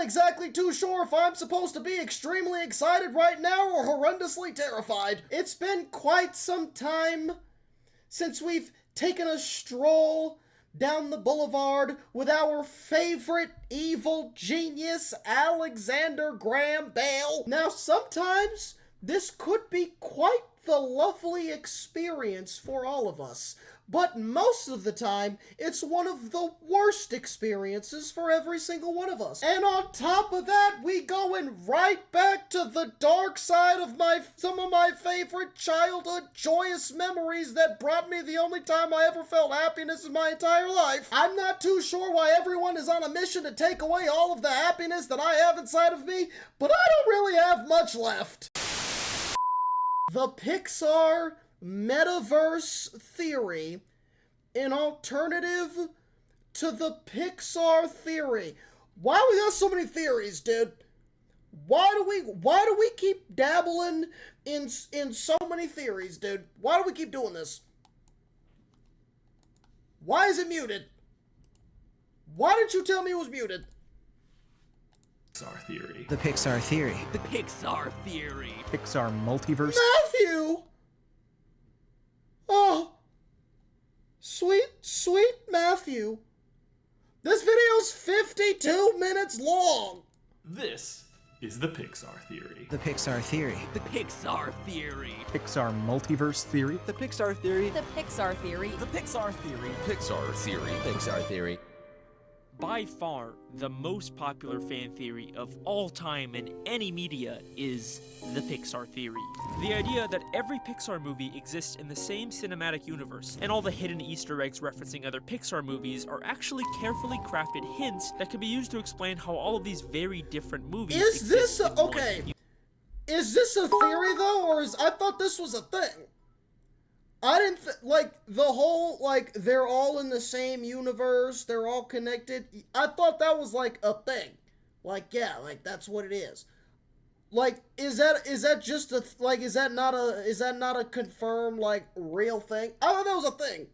not exactly too sure if I'm supposed to be extremely excited right now or horrendously terrified. It's been quite some time since we've taken a stroll down the boulevard with our favorite evil genius, Alexander Graham Bell. Now, sometimes this could be quite the lovely experience for all of us, but most of the time, it's one of the worst experiences for every single one of us. And on top of that, we going right back to the dark side of some of my favorite childhood joyous memories that brought me the only time I ever felt happiness in my entire life. I'm not too sure why everyone is on a mission to take away all of the happiness that I have inside of me, but I don't really have much left. The Pixar metaverse theory, an alternative to the Pixar theory. Why we got so many theories, dude? Why do we keep dabbling in so many theories, dude? Why do we keep doing this? Why is it muted? Why didn't you tell me it was muted? Pixar theory. The Pixar theory. The Pixar theory. Pixar multiverse. Matthew! Oh, sweet Matthew. This video's 52 minutes long. This is the Pixar theory. The Pixar theory. The Pixar theory. Pixar multiverse theory. The Pixar theory. The Pixar theory. The Pixar theory. Pixar theory. Pixar theory. By far, the most popular fan theory of all time in any media is the Pixar theory. The idea that every Pixar movie exists in the same cinematic universe, and all the hidden Easter eggs referencing other Pixar movies are actually carefully crafted hints that can be used to explain how all of these very different movies Is this exist in okay? one. Is this a theory though, or I thought this was a thing? I didn't like the whole, like, they're all in the same universe, they're all connected. I thought that was like a thing. Like, yeah, like that's what it is. Like, is that just a, like, is that not a confirmed, like, real thing? I thought that was a thing.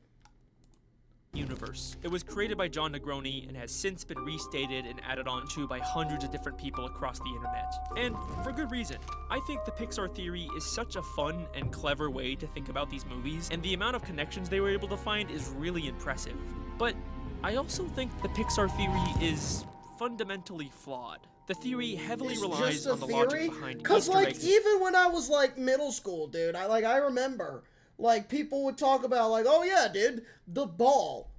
Universe. It was created by John Negroni and has since been restated and added on to by hundreds of different people across the internet. And for good reason. I think the Pixar theory is such a fun and clever way to think about these movies, and the amount of connections they were able to find is really impressive. But I also think the Pixar theory is fundamentally flawed. The theory heavily relies on the logic behind Cause Easter like eggs. even when I was like middle school, dude, I remember like people would talk about like, oh yeah, dude, the ball,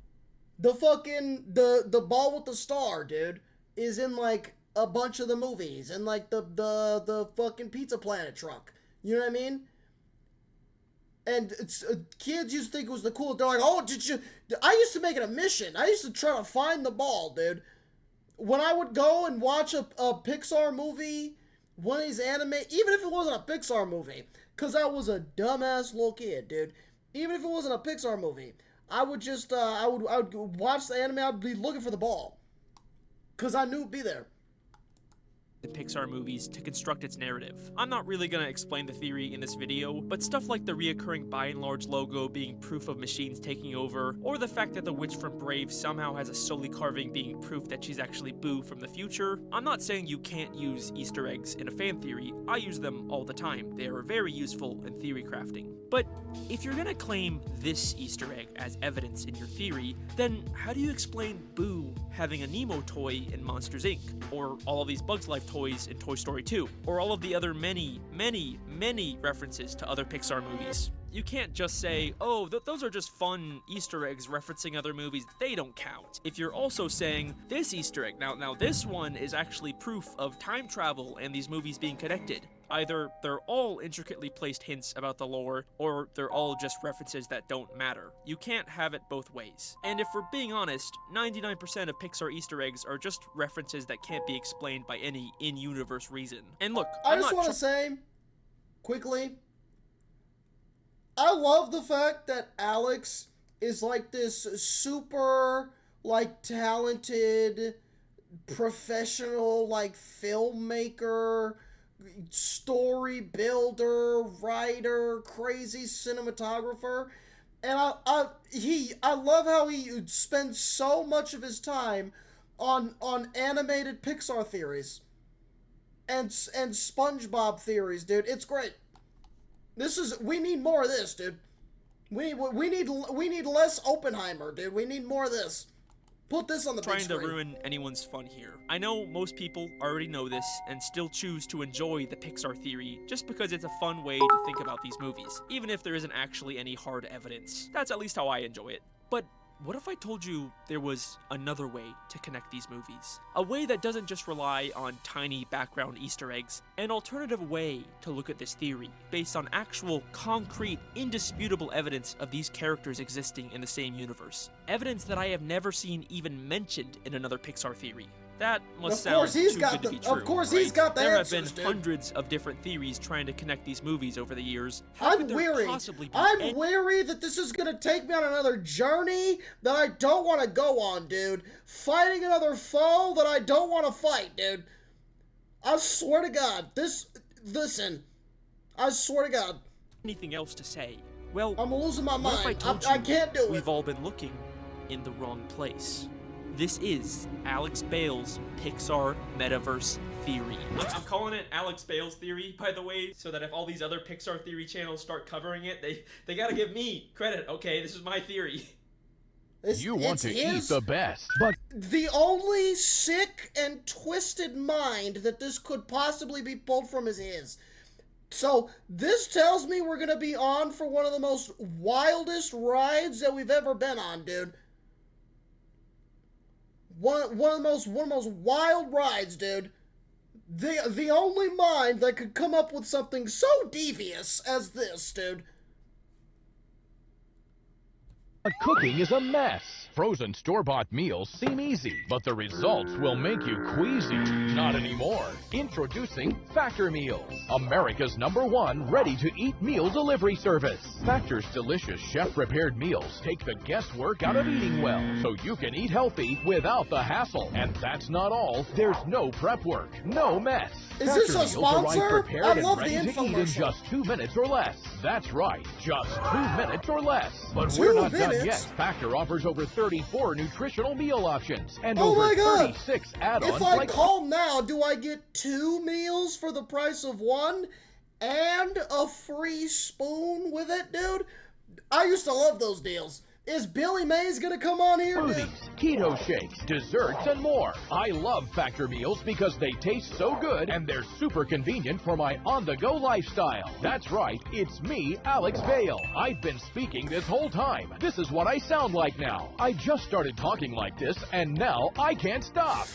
the fucking the ball with the star, dude, is in like a bunch of the movies, and like the fucking Pizza Planet truck. You know what I mean? And it's, kids used to think it was the coolest. They're like, oh, I used to make it a mission. I used to try to find the ball, dude. When I would go and watch a Pixar movie, one of these anime, even if it wasn't a Pixar movie, because I was a dumbass little kid, dude. Even if it wasn't a Pixar movie, I would just, I would watch the anime, I'd be looking for the ball. Because I knew it'd be there. The Pixar movies to construct its narrative. I'm not really gonna explain the theory in this video, but stuff like the reoccurring By and Large logo being proof of machines taking over, or the fact that the witch from Brave somehow has a Sully carving being proof that she's actually Boo from the future. I'm not saying you can't use Easter eggs in a fan theory. I use them all the time. They are very useful in theory crafting. But if you're gonna claim this Easter egg as evidence in your theory, then how do you explain Boo having a Nemo toy in Monsters Inc., or all of these Bugs Life toys in Toy Story 2, or all of the other many references to other Pixar movies? You can't just say, oh, those are just fun Easter eggs referencing other movies, they don't count. If you're also saying, this Easter egg, now this one is actually proof of time travel and these movies being connected. Either they're all intricately placed hints about the lore, or they're all just references that don't matter. You can't have it both ways. And if we're being honest, 99% of Pixar Easter eggs are just references that can't be explained by any in-universe reason. And look, I just want to say, quickly, I love the fact that Alex is like this super, like, talented, professional, like, filmmaker, story builder, writer, crazy cinematographer, and I love how he spends so much of his time on animated Pixar theories and SpongeBob theories, dude. It's great. We need more of this, dude. We need less Oppenheimer, dude. We need more of this. Put this on the big Trying screen. to ruin anyone's fun here. I know most people already know this and still choose to enjoy the Pixar theory just because it's a fun way to think about these movies, even if there isn't actually any hard evidence. That's at least how I enjoy it. But what if I told you there was another way to connect these movies? A way that doesn't just rely on tiny background Easter eggs, an alternative way to look at this theory, based on actual, concrete, indisputable evidence of these characters existing in the same universe. Evidence that I have never seen even mentioned in another Pixar theory. That must sound too good to be true. Of course right? he's got the There answers, have been dude. hundreds of different theories trying to connect these movies over the years. How could I'm there weary. possibly be I'm any- weary that this is gonna take me on another journey that I don't want to go on, dude. Fighting another foe that I don't want to fight, dude. I swear to God, listen. I swear to God, anything else to say? Well, I'm losing my what if I mind. told I you can't do it. we've all been looking in the wrong place? This is Alex Bale's Pixar Metaverse Theory. I'm calling it Alex Bale's Theory, by the way, so that if all these other Pixar theory channels start covering it, they gotta give me credit, okay? This is my theory. You want to eat the best, but The only sick and twisted mind that this could possibly be pulled from is his. So, this tells me we're gonna be on for one of the most wildest rides that we've ever been on, dude. One of the most wild rides, dude. The only mind that could come up with something so devious as this, dude. cooking is a mess. Frozen store-bought meals seem easy, but the results will make you queasy. Not anymore. Introducing Factor Meals, America's #1 ready-to-eat meal delivery service. Factor's delicious chef-prepared meals take the guesswork out of eating well, so you can eat healthy without the hassle. And that's not all. There's no prep work, no mess. Is this Factor a meals arrive sponsor? prepared I and love the ready to eat in infomercial. just 2 minutes or less. That's right, just 2 minutes or less. But 2 we're not done minutes? yet. Factor offers over 34 nutritional meal options and Oh over my God. 36 add-ons If I like call now, do I get 2 meals for the price of 1 and a free spoon with it, dude? I used to love those deals. Is Billy Mays gonna come on here, dude? smoothies, keto shakes, desserts, and more. I love Factor meals because they taste so good and they're super convenient for my on-the-go lifestyle. That's right, it's me, Alex Vale. I've been speaking this whole time. This is what I sound like now. I just started talking like this and now I can't stop.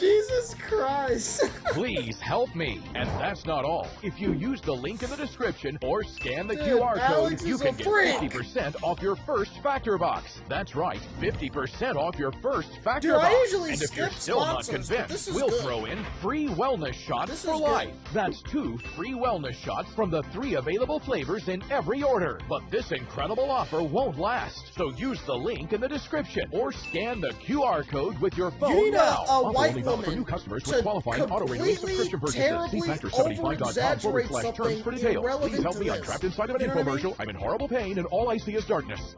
Jesus Christ. Please help me. And that's not all. If you use the link in the description or scan the Dude, QR Alex code, you is can a get freak. 50% off your first Factor box. That's right, 50% off your first Factor Dude, I box. usually And if you're skip still not sponsors, but this convinced, is we'll good. throw in free wellness shots This for is good. life. That's 2 free wellness shots from the 3 available flavors in every order. But this incredible offer won't last. So use the link in the description or scan the QR code with your phone You need now. a Offer white only valid for woman new customers to with qualifying auto-renewing completely, subscription purchases. See terribly factor75.com/terms for over-exaggerate details. Please irrelevant help to me. I'm this. trapped inside of an You know what I infomercial. mean? I'm in horrible pain and all I see is darkness.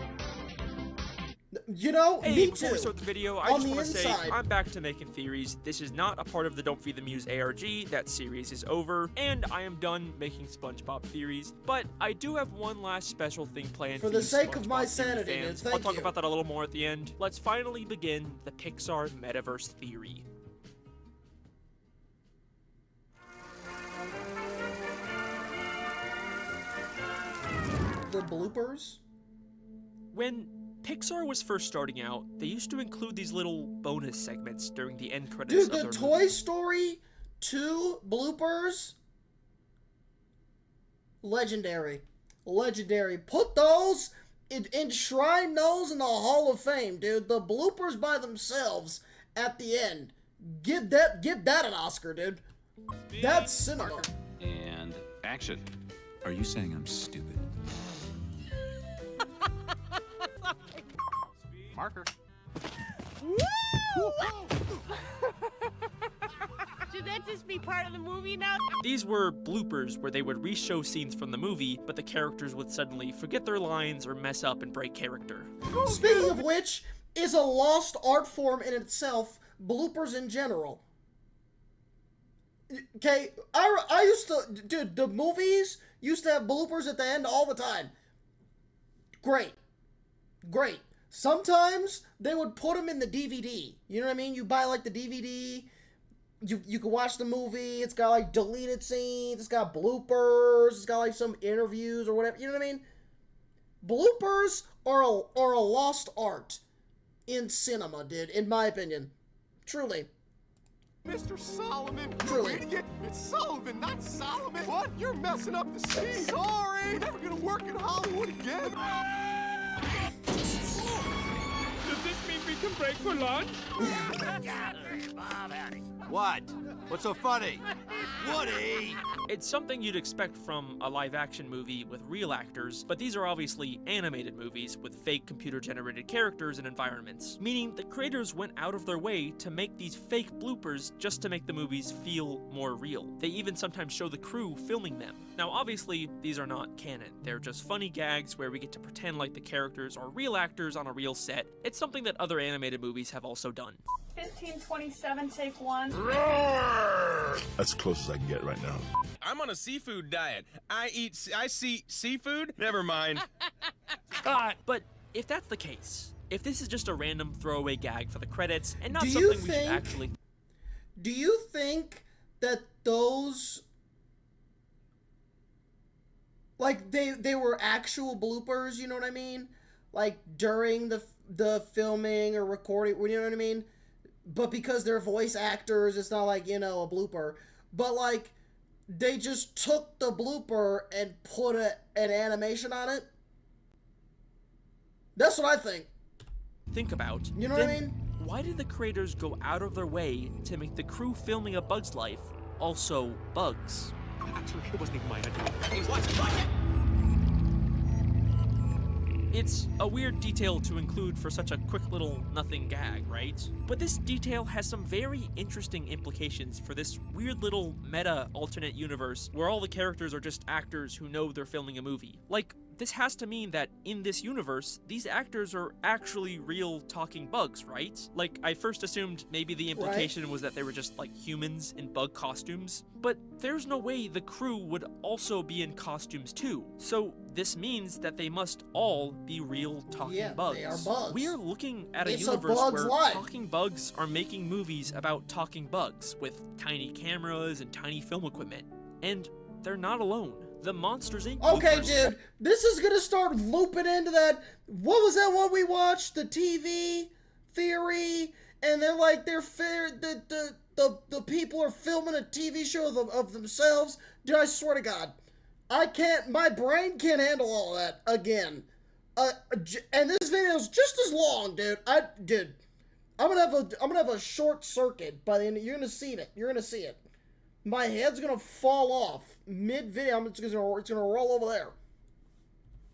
You know, Hey, me before too. we start the video, I On just the want to say inside. I'm back to making theories. This is not a part of the Don't Feed the Muse ARG. That series is over, and I am done making SpongeBob theories. But I do have one last special thing planned For for the you sake of SpongeBob my theory sanity, dude, fans. thank I'll talk you. about that a little more at the end. Let's finally begin the Pixar Metaverse theory. The bloopers? When Pixar was first starting out, they used to include these little bonus segments during the end credits Dude, of the their Toy movie. Story 2 bloopers? Legendary. Legendary. Put those, enshrine those in the Hall of Fame, dude. The bloopers by themselves at the end. Give that an Oscar, dude. That's cinema. And action. Are you saying I'm stupid? Marker. Should that just be part of the movie now? These were bloopers where they would re-show scenes from the movie, but the characters would suddenly forget their lines or mess up and break character. Speaking of which, is a lost art form in itself bloopers in general. Okay, I used to, dude, the movies used to have bloopers at the end all the time. Great. Great. Sometimes they would put them in the DVD. You know what I mean? You buy like the DVD, you can watch the movie, it's got like deleted scenes, it's got bloopers, it's got like some interviews or whatever, you know what I mean? Bloopers are a lost art in cinema, dude, in my opinion. Truly. Mr. Solomon, Truly. you idiot! It's Sullivan, not Solomon! What? You're messing up the scene! Sorry! We're never gonna work in Hollywood again! Does this mean we can break for lunch? What? What's so funny? Woody! It's something you'd expect from a live-action movie with real actors, but these are obviously animated movies with fake computer-generated characters and environments, meaning the creators went out of their way to make these fake bloopers just to make the movies feel more real. They even sometimes show the crew filming them. Now obviously, these are not canon. They're just funny gags where we get to pretend like the characters are real actors on a real set. It's something that other animated movies have also done. 1527, take one. That's close as I can get right now. I'm on a seafood diet. I see seafood? Never mind. But if that's the case, if this is just a random throwaway gag for the credits and not Do something you we should think- actually... Do you think that those, like, they were actual bloopers, you know what I mean? Like, during the filming or recording, you know what I mean? But because they're voice actors, it's not like, you know, a blooper. But, like, they just took the blooper and put an animation on it? That's what I think. think about. You know what I then mean? Why did the creators go out of their way to make the crew filming A Bug's Life also bugs? Actually, it wasn't even my idea. It's a weird detail to include for such a quick little nothing gag, right? But this detail has some very interesting implications for this weird little meta alternate universe where all the characters are just actors who know they're filming a movie. Like, this has to mean that in this universe, these actors are actually real talking bugs, right? Like, I first assumed maybe the implication was that they were just like humans in bug costumes, but there's no way the crew would also be in costumes too. So this means that they must all be real talking bugs. They are bugs. We are looking at a It's universe Bug's where Life. talking bugs are making movies about talking bugs with tiny cameras and tiny film equipment. And they're not alone. The Monsters Inc. Okay, bloopers- dude, this is gonna start looping into that. What was that one we watched? The TV theory, and they're like the people are filming a TV show of themselves. Dude, I swear to God, I can't. My brain can't handle all that again. And this video is just as long, dude. I'm gonna have a short circuit by the end. You're gonna see it. You're gonna see it. My head's gonna fall off mid-video. It's gonna roll over there.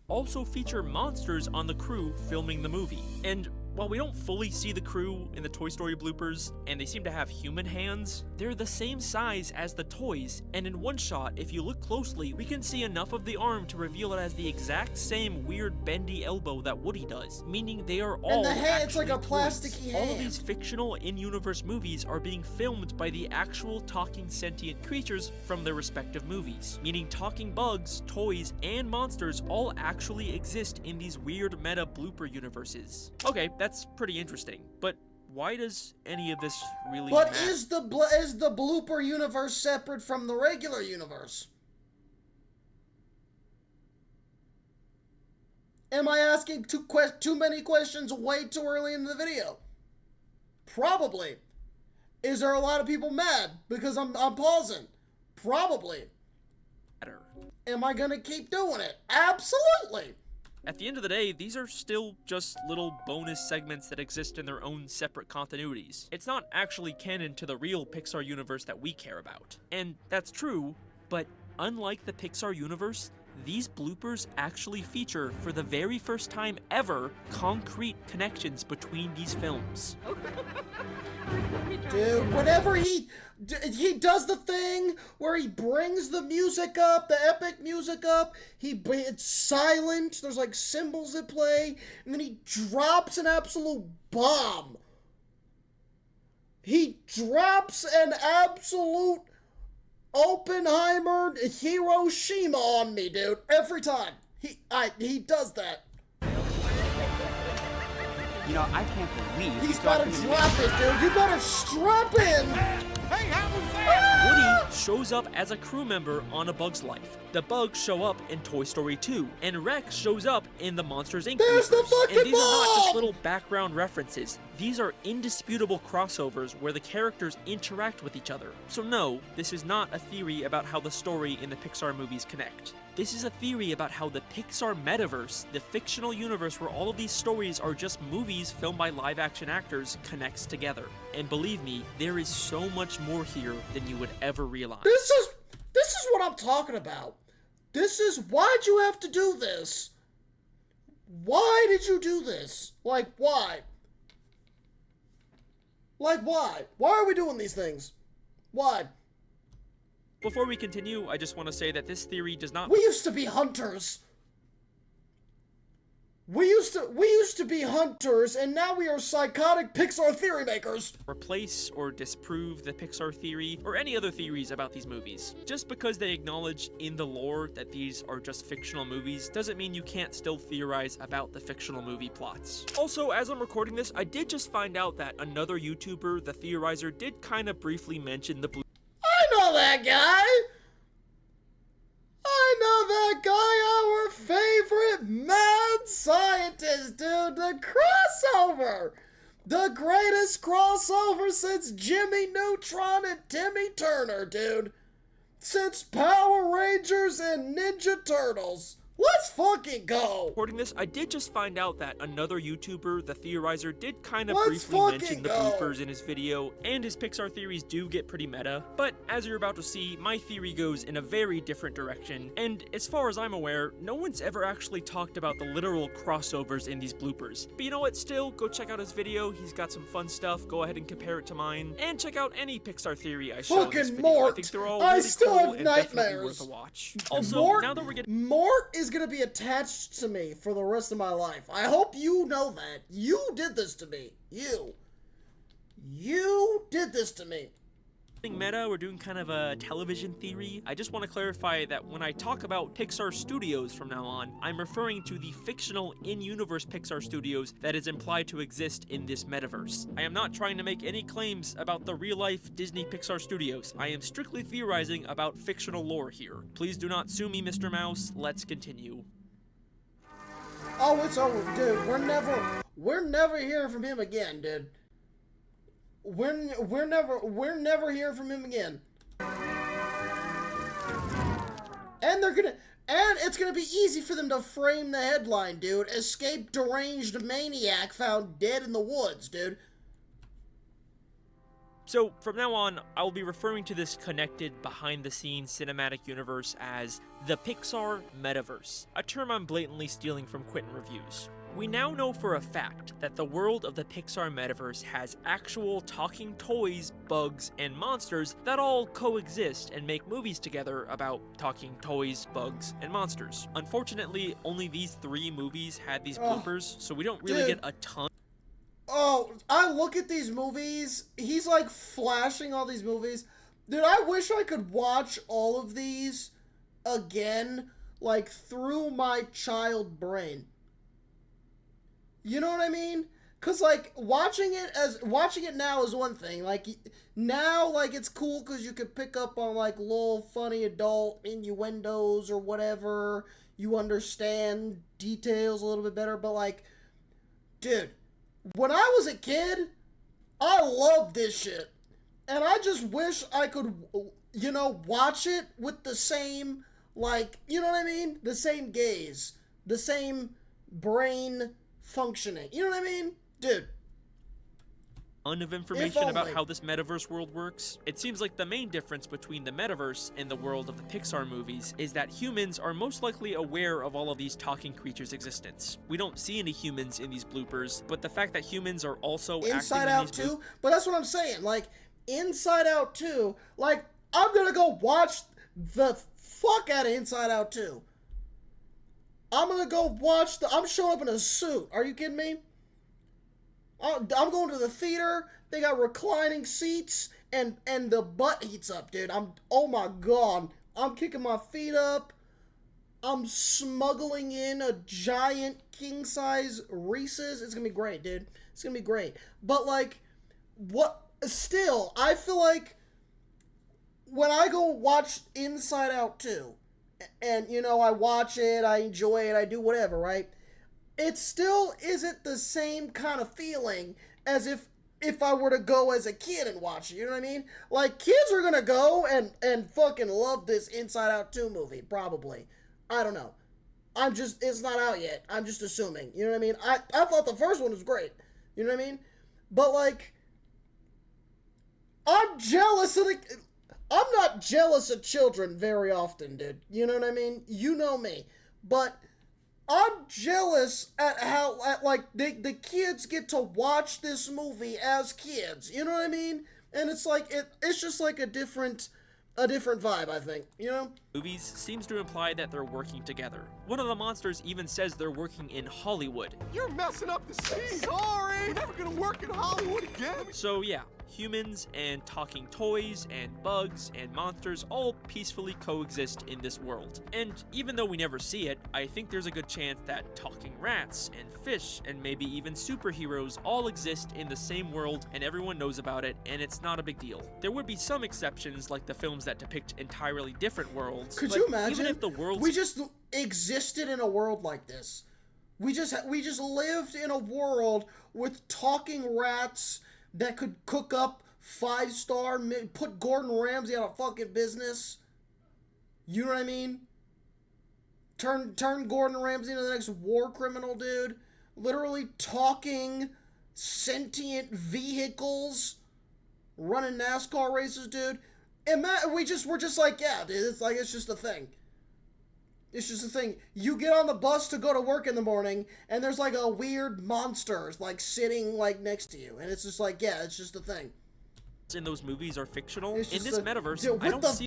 also feature monsters on the crew filming the movie. And while we don't fully see the crew in the Toy Story bloopers, and they seem to have human hands, they're the same size as the toys, and in one shot, if you look closely, we can see enough of the arm to reveal it as the exact same weird bendy elbow that Woody does, meaning they are all And the hand, it's like a actually plasticky toys. All of hand. these fictional in-universe movies are being filmed by the actual talking sentient creatures from their respective movies, meaning talking bugs, toys, and monsters all actually exist in these weird meta blooper universes. Okay, that's pretty interesting, but why does any of this really But matter? is the blooper universe separate from the regular universe? Am I asking too many questions way too early in the video? Probably. Is there a lot of people mad because I'm pausing? Probably. Am I gonna keep doing it? Absolutely. At the end of the day, these are still just little bonus segments that exist in their own separate continuities. It's not actually canon to the real Pixar universe that we care about. And that's true, but unlike the Pixar universe, these bloopers actually feature, for the very first time ever, concrete connections between these films. Dude, whenever he does the thing where he brings the music up, the epic music up, it's silent, there's like cymbals that play, and then he drops an absolute bomb. He drops an absolute Oppenheimer Hiroshima on me, dude. Every time. He does that. You know, I can't believe he's about to drop it, dude. You better strap in. Hey, how was that? Woody shows up as a crew member on A Bug's Life. The bugs show up in Toy Story 2, and Rex shows up in the Monsters, Inc. There's the fucking And these are not just bomb! little background references. These are indisputable crossovers where the characters interact with each other. So no, this is not a theory about how the story in the Pixar movies connect. This is a theory about how the Pixar metaverse, the fictional universe where all of these stories are just movies filmed by live-action actors, connects together. And believe me, there is so much more here than you would ever realize. This is what I'm talking about. This is, why'd you have to do this? Why did you do this? Like, why? Like, why? Why are we doing these things? Why? Before we continue, I just want to say that this theory does not— We used to be hunters. We used to be hunters, and now we are psychotic Pixar theory makers. Replace or disprove the Pixar theory or any other theories about these movies. Just because they acknowledge in the lore that these are just fictional movies doesn't mean you can't still theorize about the fictional movie plots. Also, as I'm recording this, I did just find out that another YouTuber, The Theorizer, did kind of briefly mention the blue— I know that guy! I know that guy, our favorite mad scientist, dude. The crossover! The greatest crossover since Jimmy Neutron and Timmy Turner, dude. Since Power Rangers and Ninja Turtles. Let's fucking go! Recording this, I did just find out that another YouTuber, The Theorizer, did kind of Let's briefly mention the go. bloopers in his video, and his Pixar theories do get pretty meta, but as you're about to see, my theory goes in a very different direction, and as far as I'm aware, no one's ever actually talked about the literal crossovers in these bloopers. But you know what, still, go check out his video, he's got some fun stuff, go ahead and compare it to mine, and check out any Pixar theory I show in this Fucking video. I Mort! think they're all I really still cool have and definitely nightmares. worth a watch. Also, Mort, now that we're getting— Mort is gonna be attached to me for the rest of my life. I hope you know that. You did this to me. You did this to me. Meta, we're doing kind of a television theory. I just want to clarify that when I talk about Pixar Studios from now on, I'm referring to the fictional in-universe Pixar Studios that is implied to exist in this metaverse. I am not trying to make any claims about the real-life Disney Pixar Studios. I am strictly theorizing about fictional lore here. Please do not sue me, Mr. Mouse. Let's continue. Oh, it's over, dude. We're never hearing from him again, dude. We're never hearing from him again. And it's gonna be easy for them to frame the headline, dude. Escaped deranged maniac found dead in the woods, dude. So, from now on, I'll be referring to this connected, behind-the-scenes cinematic universe as the Pixar Metaverse, a term I'm blatantly stealing from Quentin Reviews. We now know for a fact that the world of the Pixar Metaverse has actual talking toys, bugs, and monsters that all coexist and make movies together about talking toys, bugs, and monsters. Unfortunately, only these 3 movies had these bloopers, so we don't really get a ton. Oh, I look at these movies. He's like flashing all these movies. Dude, I wish I could watch all of these again, like through my child brain. You know what I mean? Cause like watching it now is one thing. Like now, like it's cool because you could pick up on like little funny adult innuendos or whatever. You understand details a little bit better. But like, dude, when I was a kid, I loved this shit. And I just wish I could, you know, watch it with the same, like, you know what I mean? The same gaze. The same brain functioning. You know what I mean? Dude. Ton of information about how this metaverse world works. It seems like the main difference between the metaverse and the world of the Pixar movies is that humans are most likely aware of all of these talking creatures' existence. We don't see any humans in these bloopers, but the fact that humans are also Inside acting Out in these 2, but that's what I'm saying. Like, Inside Out 2, like, I'm gonna go watch the fuck out of Inside Out 2. I'm gonna go watch I'm showing up in a suit. Are you kidding me? I'm going to the theater. They got reclining seats, and the butt heats up, dude. Oh my god. I'm kicking my feet up. I'm smuggling in a giant king-size Reese's. It's gonna be great, dude. It's gonna be great. But, like, still, I feel like when I go watch Inside Out 2, and, you know, I watch it, I enjoy it, I do whatever, right? It still isn't the same kind of feeling as if I were to go as a kid and watch it, you know what I mean? Like, kids are gonna go and fucking love this Inside Out 2 movie, probably. I don't know. It's not out yet. I'm just assuming. You know what I mean? I thought the first one was great. You know what I mean? But, like, I'm jealous of I'm not jealous of children very often, dude. You know what I mean? You know me. But I'm jealous at how, the kids get to watch this movie as kids. You know what I mean? And it's like, it's just like a different vibe, I think, you know? Movies seems to imply that they're working together. One of the monsters even says they're working in Hollywood. You're messing up the scene. Sorry. We're never gonna work in Hollywood again. So yeah, humans and talking toys and bugs and monsters all peacefully coexist in this world. And even though we never see it, I think there's a good chance that talking rats and fish and maybe even superheroes all exist in the same world and everyone knows about it and it's not a big deal. There would be some exceptions like the films that depict entirely different worlds. Could you imagine? Even if the world we just existed in a world like this. We just lived in a world with talking rats that could cook up 5-star, put Gordon Ramsay out of fucking business. You know what I mean? Turn Gordon Ramsay into the next war criminal, dude. Literally talking sentient vehicles, running NASCAR races, dude. We're just like, yeah, dude, it's just a thing. It's just a thing. You get on the bus to go to work in the morning, and there's like a weird monster, like, sitting, like, next to you. And it's just like, yeah, it's just a thing. In those movies are fictional. It's In just this metaverse, dude, I don't see...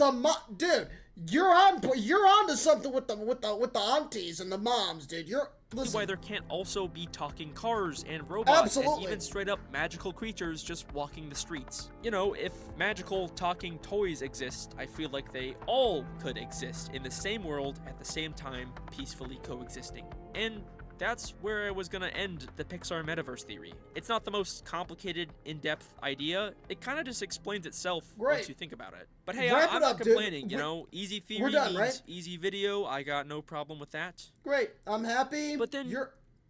dude, you're on to something with the aunties and the moms, dude. Listen. Why there can't also be talking cars and robots Absolutely. and even straight up magical creatures just walking the streets. You know, if magical talking toys exist, I feel like they all could exist in the same world at the same time, peacefully coexisting. And that's where I was gonna end the Pixar metaverse theory. It's not the most complicated, in-depth idea. It kind of just explains itself once you think about it. But hey, I'm not complaining, dude. you know? Easy theory We're done, means right? easy video. I got no problem with that. Great, I'm happy. But then,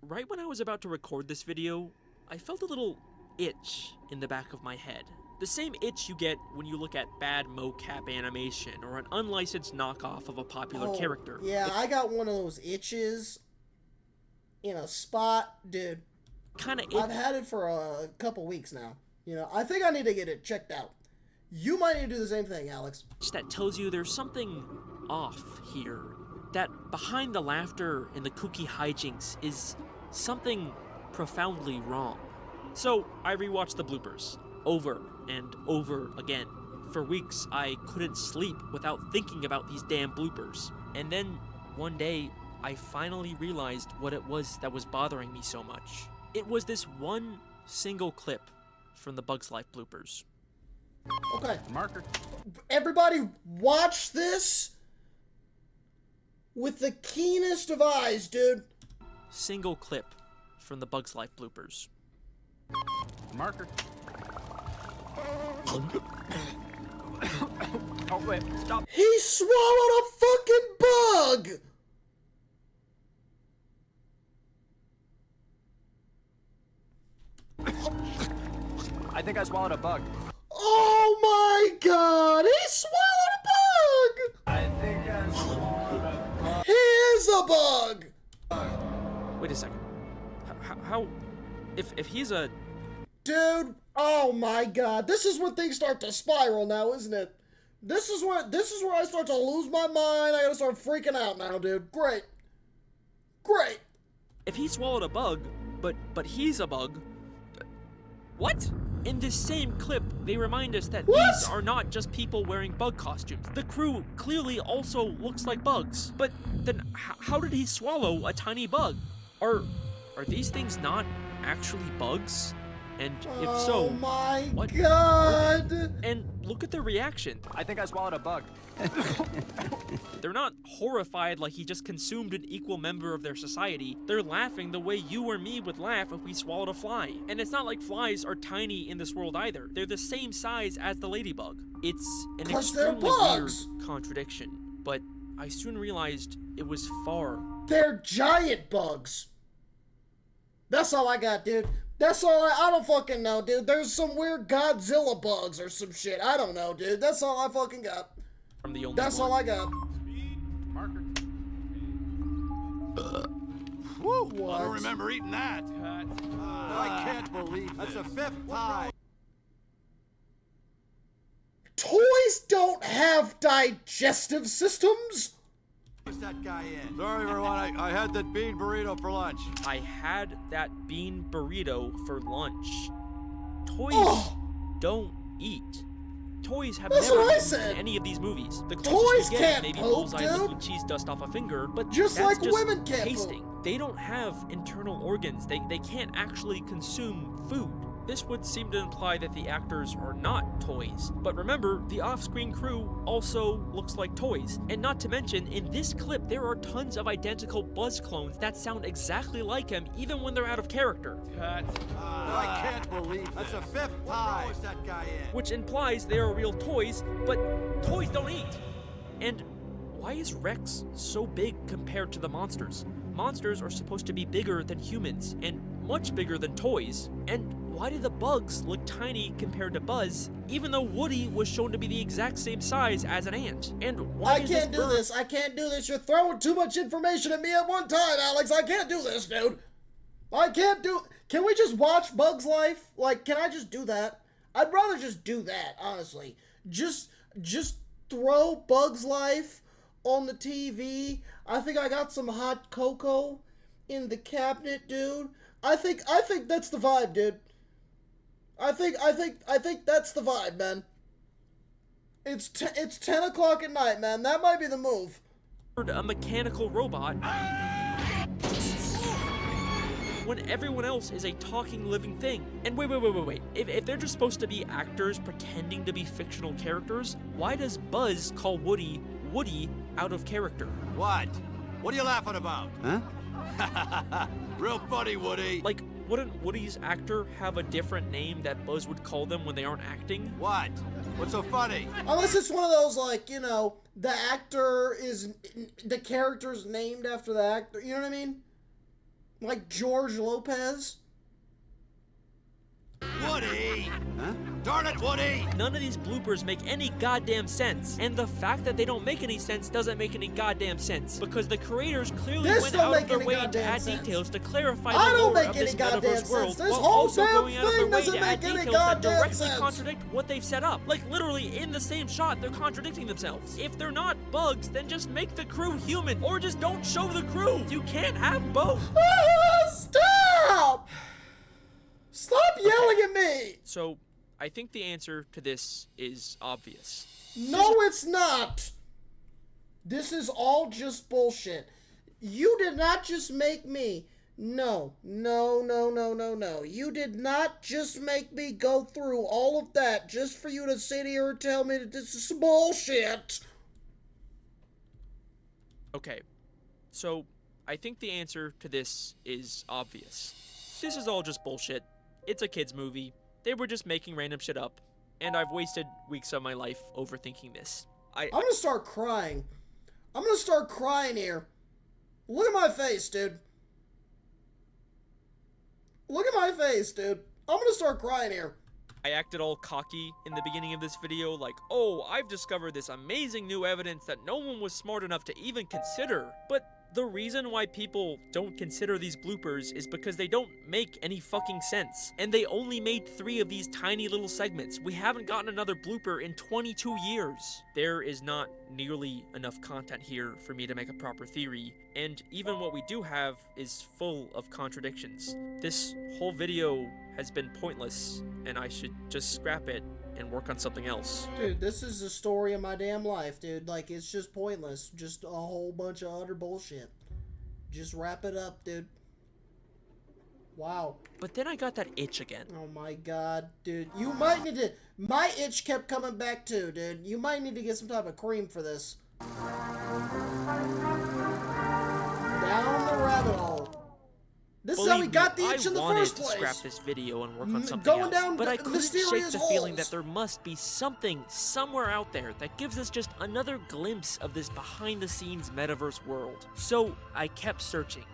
right when I was about to record this video, I felt a little itch in the back of my head. The same itch you get when you look at bad mocap animation or an unlicensed knockoff of a popular character. Yeah, I got one of those itches in a spot, dude. I've had it for a couple weeks now. You know, I think I need to get it checked out. You might need to do the same thing, Alex. That tells you there's something off here. That behind the laughter and the kooky hijinks is something profoundly wrong. So I rewatched the bloopers over and over again. For weeks, I couldn't sleep without thinking about these damn bloopers. And then one day, I finally realized what it was that was bothering me so much. It was this one single clip from the Bugs Life bloopers. Okay. Marker. Everybody watch this with the keenest of eyes, dude. Single clip from the Bugs Life bloopers. Marker. Oh, wait, stop. He swallowed a fucking bug! I think I swallowed a bug. Oh my god! He swallowed a bug! I think I swallowed a bug. He is a bug! Wait a second. How if he's a... Dude, oh my god. This is when things start to spiral now, isn't it? This is where I start to lose my mind. I gotta start freaking out now, dude. Great. Great. If he swallowed a bug, but he's a bug... What? In this same clip, they remind us that these are not just people wearing bug costumes. The crew clearly also looks like bugs. But then how did he swallow a tiny bug? Are these things not actually bugs? And if so, oh my what god! And look at their reaction. I think I swallowed a bug. They're not horrified like he just consumed an equal member of their society. They're laughing the way you or me would laugh if we swallowed a fly. And it's not like flies are tiny in this world either. They're the same size as the ladybug. It's an extremely weird contradiction, but I soon realized it was far. They're giant bugs. That's all I got, dude. That's all I don't fucking know, dude. There's some weird Godzilla bugs or some shit. I don't know, dude. That's all I fucking got. I'm the only That's one. all I got. Woo! What? I don't remember eating that. I can't believe that's the 5th time. Toys don't have digestive systems? Where's that guy in? Sorry, everyone. I had that bean burrito for lunch. I had that bean burrito for lunch. Toys don't eat. Toys have That's never what I eaten said. in any of these movies. The Toys closest we get can't maybe poop, bullseye dude. liquid cheese dust off a finger, but Just that's like just women can't tasting. They don't have internal organs. They can't actually consume food. This would seem to imply that the actors are not toys. But remember, the off-screen crew also looks like toys. And not to mention, in this clip, there are tons of identical Buzz clones that sound exactly like him, even when they're out of character. I can't believe that's the 5th time. Where's that guy in? Which implies they are real toys, but toys don't eat. And why is Rex so big compared to the monsters? Monsters are supposed to be bigger than humans, and much bigger than toys. And why do the bugs look tiny compared to Buzz, even though Woody was shown to be the exact same size as an ant? And why I can't do this. I can't do this. You're throwing too much information at me at one time, Alex. I can't do this, dude. I can't do... Can we just watch Bug's Life? Like, can I just do that? I'd rather just do that, honestly. Just throw Bug's Life on the TV. I think I got some hot cocoa in the cabinet, dude. I think that's the vibe, dude. I think that's the vibe, man. It's 10 o'clock at night, man. That might be the move. A mechanical robot when everyone else is a talking living thing. And wait. If they're just supposed to be actors pretending to be fictional characters, why does Buzz call Woody out of character? What? What are you laughing about? Huh? Real funny, Woody. Like, wouldn't Woody's actor have a different name that Buzz would call them when they aren't acting? What? What's so funny? Unless it's one of those, like, you know, the character's named after the actor. You know what I mean? Like George Lopez. Woody! Huh? Darn it, Woody! None of these bloopers make any goddamn sense. And the fact that they don't make any sense doesn't make any goddamn sense. Because the creators clearly went out of their way to add details to clarify the lore of this metaverse world, while also going out of their way to add details that directly contradict what they've set up. Like, literally, in the same shot, they're contradicting themselves. If they're not bugs, then just make the crew human, or just don't show the crew. You can't have both. Stop! Stop yelling at me! So, I think the answer to this is obvious. No, it's not! This is all just bullshit. You did not just make me... No. You did not just make me go through all of that just for you to sit here and tell me that this is bullshit! Okay, so I think the answer to this is obvious. This is all just bullshit. It's a kid's movie. They were just making random shit up. And I've wasted weeks of my life overthinking this. I'm gonna start crying. I'm gonna start crying here. Look at my face, dude. Look at my face, dude. I'm gonna start crying here. I acted all cocky in the beginning of this video, like, oh, I've discovered this amazing new evidence that no one was smart enough to even consider. But the reason why people don't consider these bloopers is because they don't make any fucking sense. And they only made 3 of these tiny little segments. We haven't gotten another blooper in 22 years. There is not nearly enough content here for me to make a proper theory. And even what we do have is full of contradictions. This whole video has been pointless, and I should just scrap it and work on something else. Dude, this is the story of my damn life, dude. Like, it's just pointless. Just a whole bunch of utter bullshit. Just wrap it up, dude. Wow. But then I got that itch again. Oh my god, dude. You might need to... My itch kept coming back too, dude. You might need to get some type of cream for this. Down the rabbit hole. This is how we got the itch in the first place. I wanted to scrap this video and work on something Going else, down but I couldn't shake the feeling holes. that there must be something somewhere out there that gives us just another glimpse of this behind-the-scenes metaverse world. So I kept searching.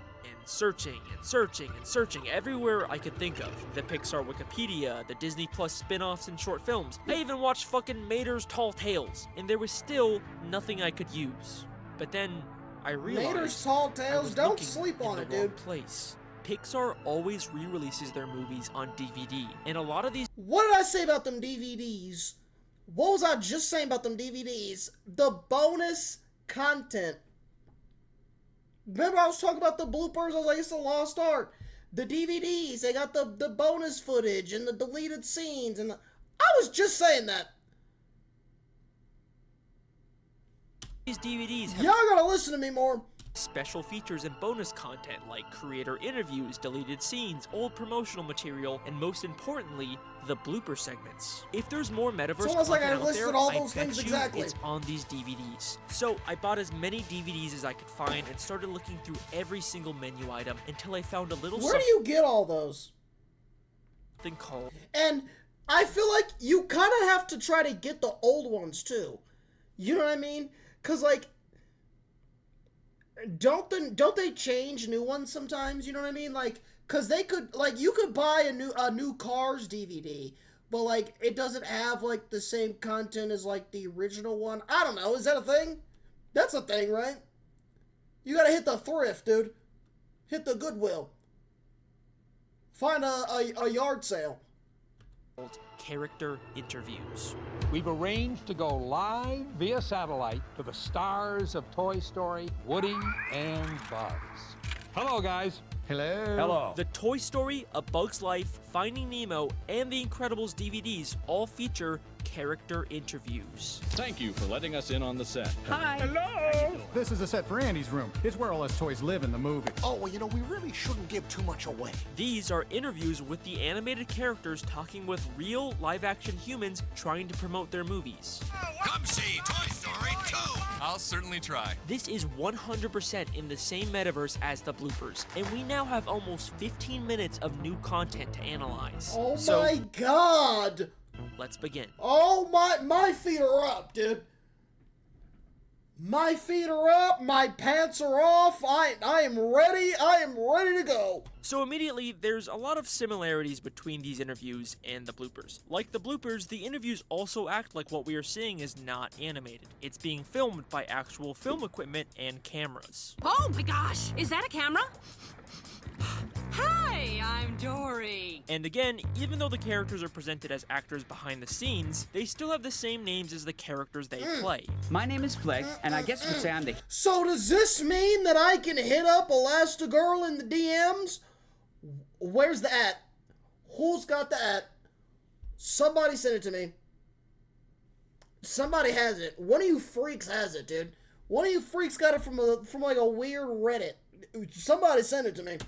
Searching and searching and searching everywhere I could think of. The Pixar Wikipedia, the Disney Plus spin-offs and short films. I even watched fucking Mater's Tall Tales, and there was still nothing I could use. But then I realized Mater's Tall Tales, don't sleep on it, dude. Place. Pixar always re-releases their movies on DVD, and a lot of these... What did I say about them DVDs? What was I just saying about them DVDs? The bonus content. Remember I was talking about the bloopers? I was like, it's a lost art. The DVDs, they got the bonus footage and the deleted scenes. And I was just saying that. These DVDs have y'all gotta listen to me more. Special features and bonus content like creator interviews, deleted scenes, old promotional material, and most importantly, the blooper segments. If there's more metaverse It's almost like I content out listed there, all I those bet things you exactly. it's on these DVDs. So I bought as many DVDs as I could find and started looking through every single menu item until I found a little Where do you get all those? something called... And I feel like you kind of have to try to get the old ones too. You know what I mean? Because like, don't they change new ones sometimes? You know what I mean? Like, cause they could, like, you could buy a new Cars DVD, but like it doesn't have like the same content as like the original one. I don't know. Is that a thing? That's a thing, right? You gotta hit the thrift, dude. Hit the Goodwill. Find a yard sale. Character interviews. We've arranged to go live via satellite to the stars of Toy Story, Woody and Buzz. Hello, guys. Hello. Hello. The Toy Story, A Bug's Life, Finding Nemo, and The Incredibles DVDs all feature character interviews. Thank you for letting us in on the set. Hi. Hello. This is a set for Andy's room. It's where all us toys live in the movie. Oh, well, you know, we really shouldn't give too much away. These are interviews with the animated characters talking with real live-action humans trying to promote their movies. Come see Toy Story 2. I'll certainly try. This is 100% in the same metaverse as the bloopers, and we now have almost 15 minutes of new content to analyze. Oh my god! Let's begin. Oh my feet are up, dude. My feet are up, my pants are off, I am ready to go. So immediately, there's a lot of similarities between these interviews and the bloopers. Like the bloopers, the interviews also act like what we are seeing is not animated. It's being filmed by actual film equipment and cameras. Oh my gosh, is that a camera? Hi, I'm Dory. And again, even though the characters are presented as actors behind the scenes, they still have the same names as the characters they play. My name is Flick, and I guess you could say I'm the... So does this mean that I can hit up Elastigirl in the DMs? Where's the at? Who's got the at? Somebody send it to me. Somebody has it. One of you freaks has it, dude. One of you freaks got it from like a weird Reddit. Somebody send it to me.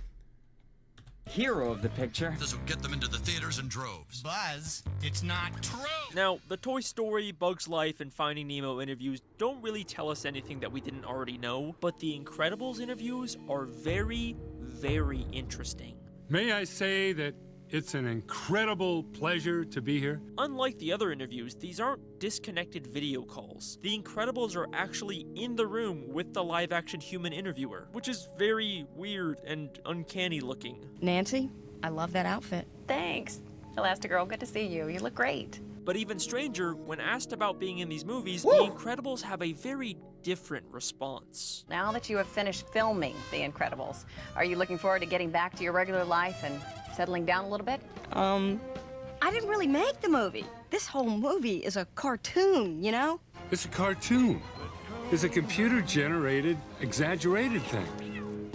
Hero of the picture. This will get them into the theaters in droves. Buzz, it's not true. Now, the Toy Story, Bug's Life, and Finding Nemo interviews don't really tell us anything that we didn't already know, but the Incredibles interviews are very, very interesting. May I say that it's an incredible pleasure to be here? Unlike the other interviews, these aren't disconnected video calls. The Incredibles are actually in the room with the live-action human interviewer, which is very weird and uncanny looking. Nancy, I love that outfit. Thanks. Elastigirl, good to see you. You look great. But even stranger, when asked about being in these movies, the Incredibles have a very different response. Now that you have finished filming The Incredibles, are you looking forward to getting back to your regular life and settling down a little bit? I didn't really make the movie. This whole movie is a cartoon, you know? It's a cartoon. It's a computer-generated, exaggerated thing.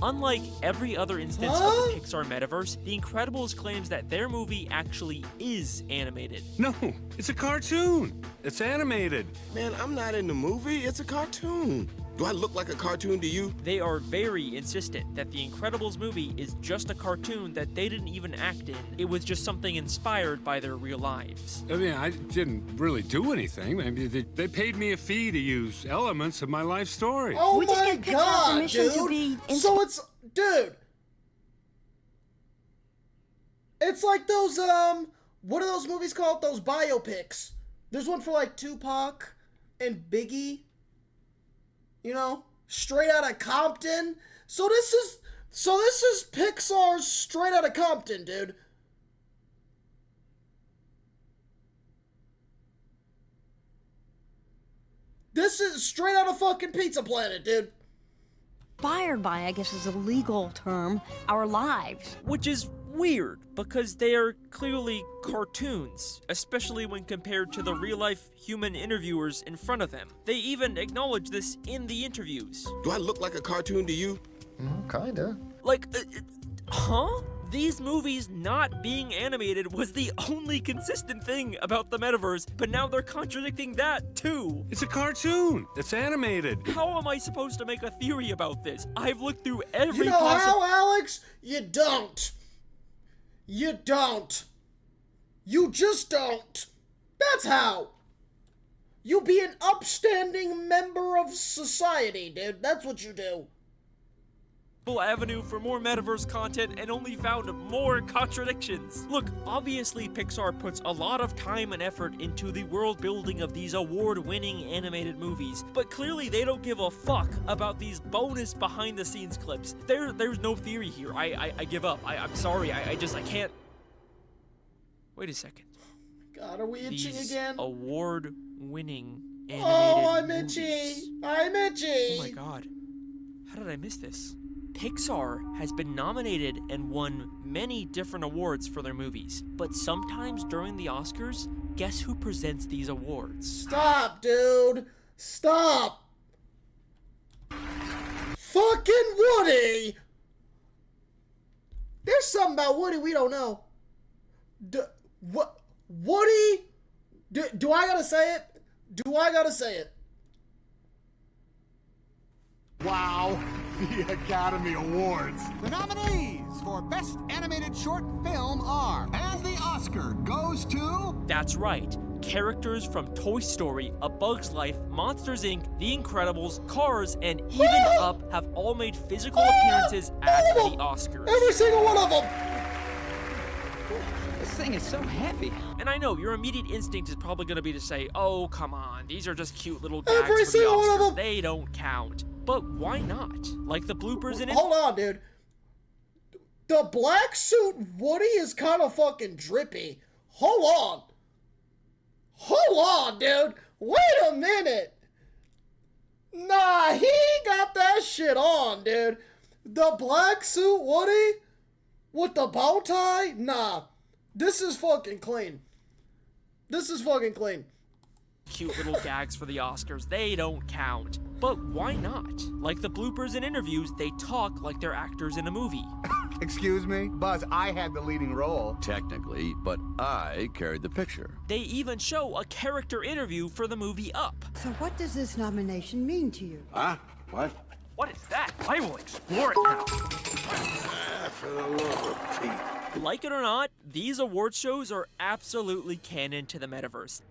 Unlike every other instance of the Pixar metaverse, The Incredibles claims that their movie actually is animated. No, it's a cartoon. It's animated. Man, I'm not in the movie. It's a cartoon. Do I look like a cartoon to you? They are very insistent that The Incredibles movie is just a cartoon that they didn't even act in. It was just something inspired by their real lives. I mean, I didn't really do anything. I mean, they paid me a fee to use elements of my life story. Oh We just my get Pixar god, permission dude! to be So it's, dude. It's like those what are those movies called? Those biopics. There's one for like Tupac and Biggie. You know, Straight Outta Compton. So this is Pixar's Straight Outta Compton, dude. This is straight out of fucking Pizza Planet, dude. Inspired by, I guess is a legal term, our lives. Which is weird, because they are clearly cartoons, especially when compared to the real-life human interviewers in front of them. They even acknowledge this in the interviews. Do I look like a cartoon to you? Kinda. Like, huh? These movies not being animated was the only consistent thing about the metaverse, but now they're contradicting that too. It's a cartoon. It's animated. How am I supposed to make a theory about this? I've looked through every You know how, Alex? You don't. You don't. You just don't. That's how. You be an upstanding member of society, dude. That's what you do. Avenue for more metaverse content and only found more contradictions. Look, obviously Pixar puts a lot of time and effort into the world building of these award-winning animated movies, but clearly they don't give a fuck about these bonus behind-the-scenes clips. There's no theory here. I give up. I'm sorry. I can't. Wait a second. God, are we itching These again? Award-winning animated Oh, I'm movies. itchy. I'm itchy. Oh my god. How did I miss this? Pixar has been nominated and won many different awards for their movies, but sometimes during the Oscars, guess who presents these awards? Stop, dude. Stop. Fucking Woody. There's something about Woody we don't know. What? Woody? Do I gotta say it? Do I gotta say it? Wow, the Academy Awards. The nominees for Best Animated Short Film are, and the Oscar goes to... That's right. Characters from Toy Story, A Bug's Life, Monsters Inc., The Incredibles, Cars, and even Up have all made physical appearances at the Oscars. Every single one of them! This thing is so heavy. And I know, your immediate instinct is probably going to be to say, oh, come on, these are just cute little gags Every for the single one of Oscars. them. They don't count. But why not? Like the bloopers in it? Hold on, dude. The black suit Woody is kind of fucking drippy. Hold on. Hold on, dude. Wait a minute. Nah, he got that shit on, dude. The black suit Woody with the bow tie? Nah. This is fucking clean. This is fucking clean. Cute little gags for the Oscars, they don't count. But why not? Like the bloopers in interviews, they talk like they're actors in a movie. Excuse me? Buzz, I had the leading role. Technically, but I carried the picture. They even show a character interview for the movie Up. So what does this nomination mean to you? Huh? What? What is that? I will explore it now. For the love of Pete. Like it or not, these award shows are absolutely canon to the metaverse.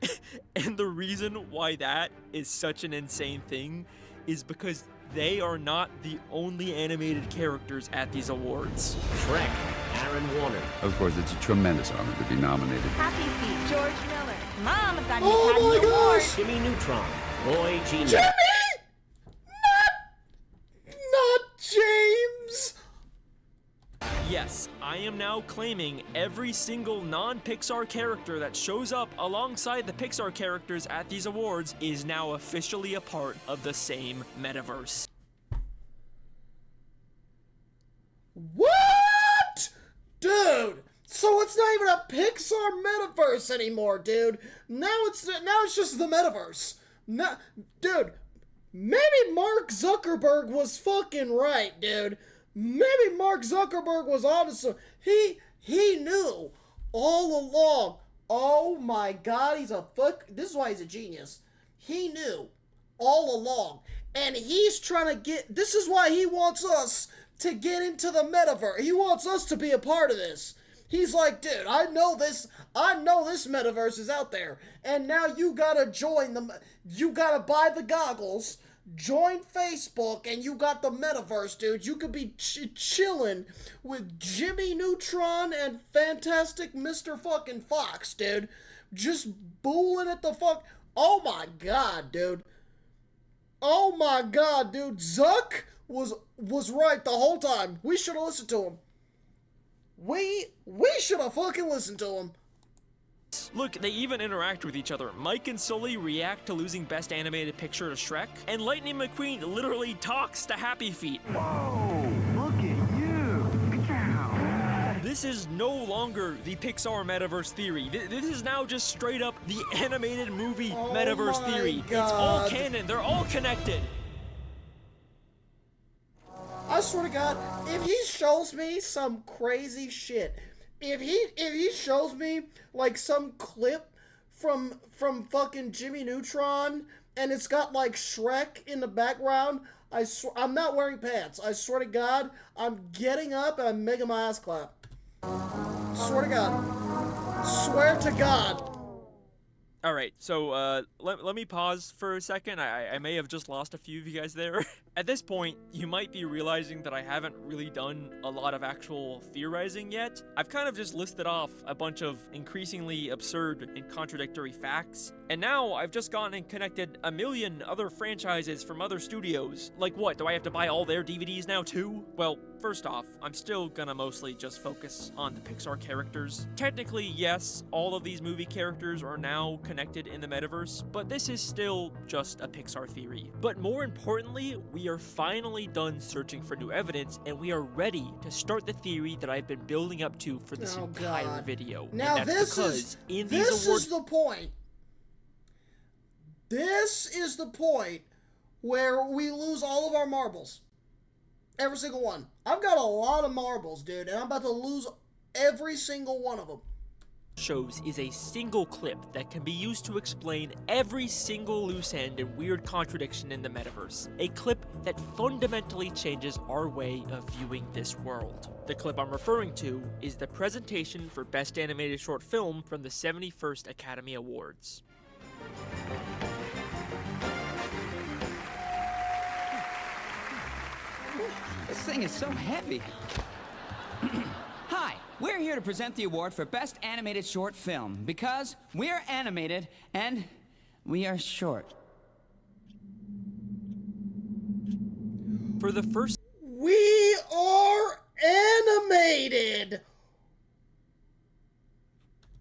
And the reason why that is such an insane thing is because they are not the only animated characters at these awards. Shrek, Aaron Warner. Of course, it's a tremendous honor to be nominated. Happy Feet, George Miller. Mom, I've got an Oh Academy my Award. gosh! Jimmy Neutron, Roy G. Jimmy! Not James! Yes, I am now claiming every single non-Pixar character that shows up alongside the Pixar characters at these awards is now officially a part of the same metaverse. What? Dude! So it's not even a Pixar metaverse anymore, dude. Now it's just the metaverse. No, dude, maybe Mark Zuckerberg was fucking right, dude. Maybe Mark Zuckerberg was honest. He knew all along. Oh my God, this is why he's a genius. He knew all along And he's trying to get, this is why he wants us to get into the metaverse. He wants us to be a part of this. He's like, dude, I know this metaverse is out there. And now you gotta join them. You gotta buy the goggles, join Facebook, and you got the metaverse, dude. You could be chilling with Jimmy Neutron and Fantastic Mr. fucking Fox, dude. Just booling at the fuck. Oh my god, dude. Oh my god, dude. Zuck was right the whole time. We should have listened to him. We should have fucking listened to him. Look, they even interact with each other. Mike and Sully react to losing Best Animated Picture to Shrek, and Lightning McQueen literally talks to Happy Feet. Whoa, look at you. Cow. This is no longer the Pixar metaverse theory. This is now just straight up the animated movie metaverse theory. God. It's all canon. They're all connected. I swear to God, if he shows me some crazy shit, if he shows me like some clip from fucking Jimmy Neutron and it's got like Shrek in the background, I'm not wearing pants. I swear to God, I'm getting up and I'm making my ass clap. Swear to God. Swear to God. Alright, so let me pause for a second. I may have just lost a few of you guys there. At this point, you might be realizing that I haven't really done a lot of actual theorizing yet. I've kind of just listed off a bunch of increasingly absurd and contradictory facts, and now I've just gone and connected a million other franchises from other studios. Like what, do I have to buy all their DVDs now too? Well, first off, I'm still gonna mostly just focus on the Pixar characters. Technically, yes, all of these movie characters are now connected in the metaverse, but this is still just a Pixar theory. But more importantly, we are finally done searching for new evidence, and we are ready to start the theory that I've been building up to for this entire video. Now and that's this because is the point. This is the point where we lose all of our marbles. Every single one. I've got a lot of marbles, dude, and I'm about to lose every single one of them. Shows is a single clip that can be used to explain every single loose end and weird contradiction in the metaverse. A clip that fundamentally changes our way of viewing this world. The clip I'm referring to is the presentation for Best Animated Short Film from the 71st Academy Awards. This thing is so heavy. Hi, we're here to present the award for Best Animated Short Film because we're animated and we are short. For the first We are animated!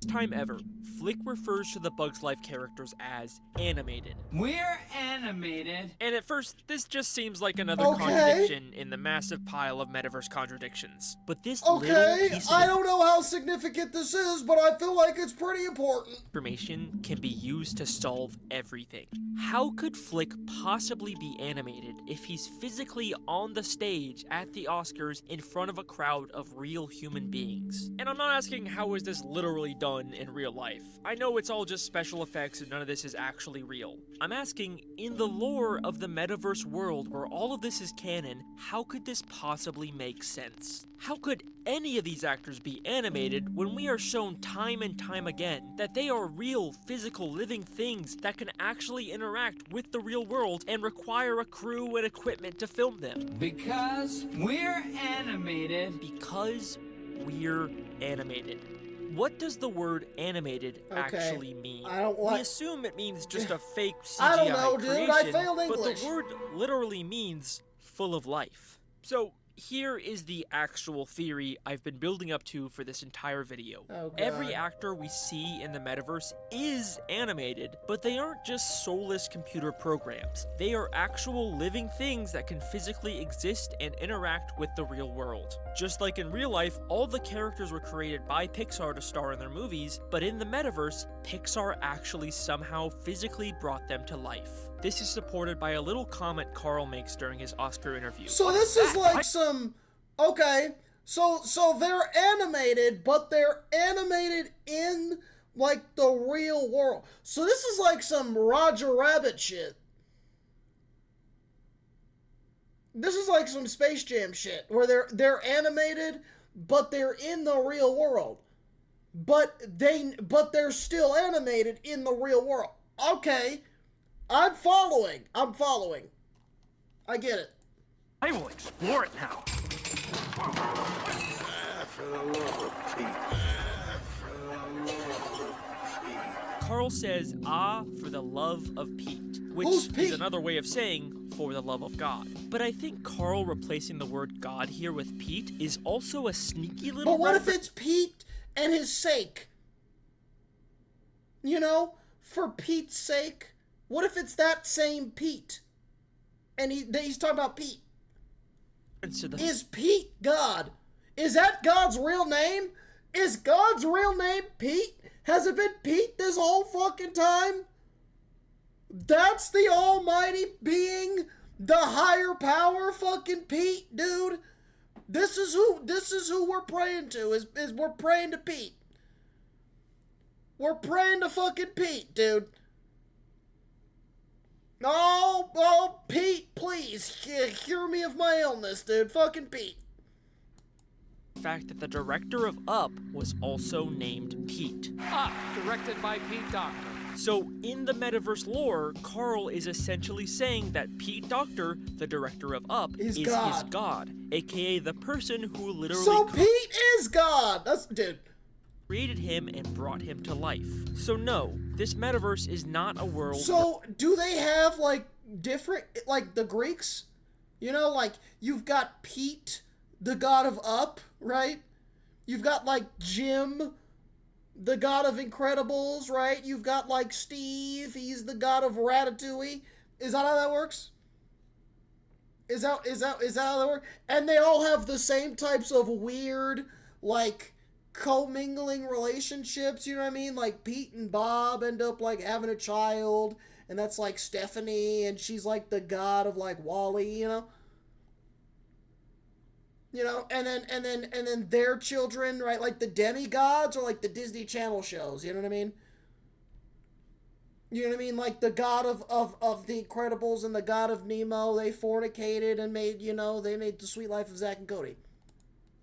time ever, Flick refers to the Bugs Life characters as animated. We're animated. And at first, this just seems like another contradiction in the massive pile of metaverse contradictions. But this little piece of I don't know how significant this is, but I feel like it's pretty important. Information can be used to solve everything. How could Flick possibly be animated if he's physically on the stage at the Oscars in front of a crowd of real human beings? And I'm not asking how is this literally done in real life. I know it's all just special effects and none of this is actually real. I'm asking, in the lore of the metaverse world where all of this is canon, how could this possibly make sense? How could any of these actors be animated when we are shown time and time again that they are real, physical, living things that can actually interact with the real world and require a crew and equipment to film them? Because we're animated. Because we're animated. What does the word animated actually mean? We assume it means just a fake CGI I don't know, dude. creation, I failed but English. the word literally means full of life. So here is the actual theory I've been building up to for this entire video. Oh, God. Every actor we see in the metaverse is animated, but they aren't just soulless computer programs. They are actual living things that can physically exist and interact with the real world. Just like in real life, all the characters were created by Pixar to star in their movies, but in the metaverse, Pixar actually somehow physically brought them to life. This is supported by a little comment Carl makes during his Oscar interview. So this is like some... Okay, so they're animated, but they're animated in, like, the real world. So this is like some Roger Rabbit shit. This is like some Space Jam shit where they're animated, but they're in the real world. But they're still animated in the real world. Okay. I'm following. I get it. I will explore it now. For the love of Pete. For the love of Pete. Carl says, "Ah, for the love of Pete," which Who's Pete? is another way of saying "for the love of God." But I think Carl replacing the word God here with Pete is also a sneaky little. But what if it's Pete and his sake? You know, for Pete's sake. What if it's that same Pete? And he's talking about Pete. Is Pete God? Is that God's real name? Is God's real name Pete? Has it been Pete this whole fucking time? That's the almighty being, the higher power fucking Pete, dude. This is who we're praying to, is we're praying to Pete. We're praying to fucking Pete, dude. Oh, Pete, please, cure me of my illness, dude. Fucking Pete. The fact that the director of Up was also named Pete. Up, directed by Pete Docter. So, in the metaverse lore, Carl is essentially saying that Pete Docter, the director of Up, is his god, aka the person who literally Pete is God! Dude. Created him and brought him to life. So no, this metaverse is not a world. So, do they have, like, different, like, the Greeks? You know, like, you've got Pete, the god of Up, right? You've got, like, Jim, the god of Incredibles, right? You've got, like, Steve, he's the god of Ratatouille. Is that how that works? Is that how that works? And they all have the same types of weird, like, commingling relationships, you know what I mean? Like, Pete and Bob end up, like, having a child, and that's, like, Stephanie, and she's, like, the god of, like, Wally, you know? You know, and then their children, right? Like, the demigods are, like, the Disney Channel shows, you know what I mean? You know what I mean? Like, the god of the Incredibles and the god of Nemo, they fornicated and made, you know, they made The Sweet Life of Zack and Cody.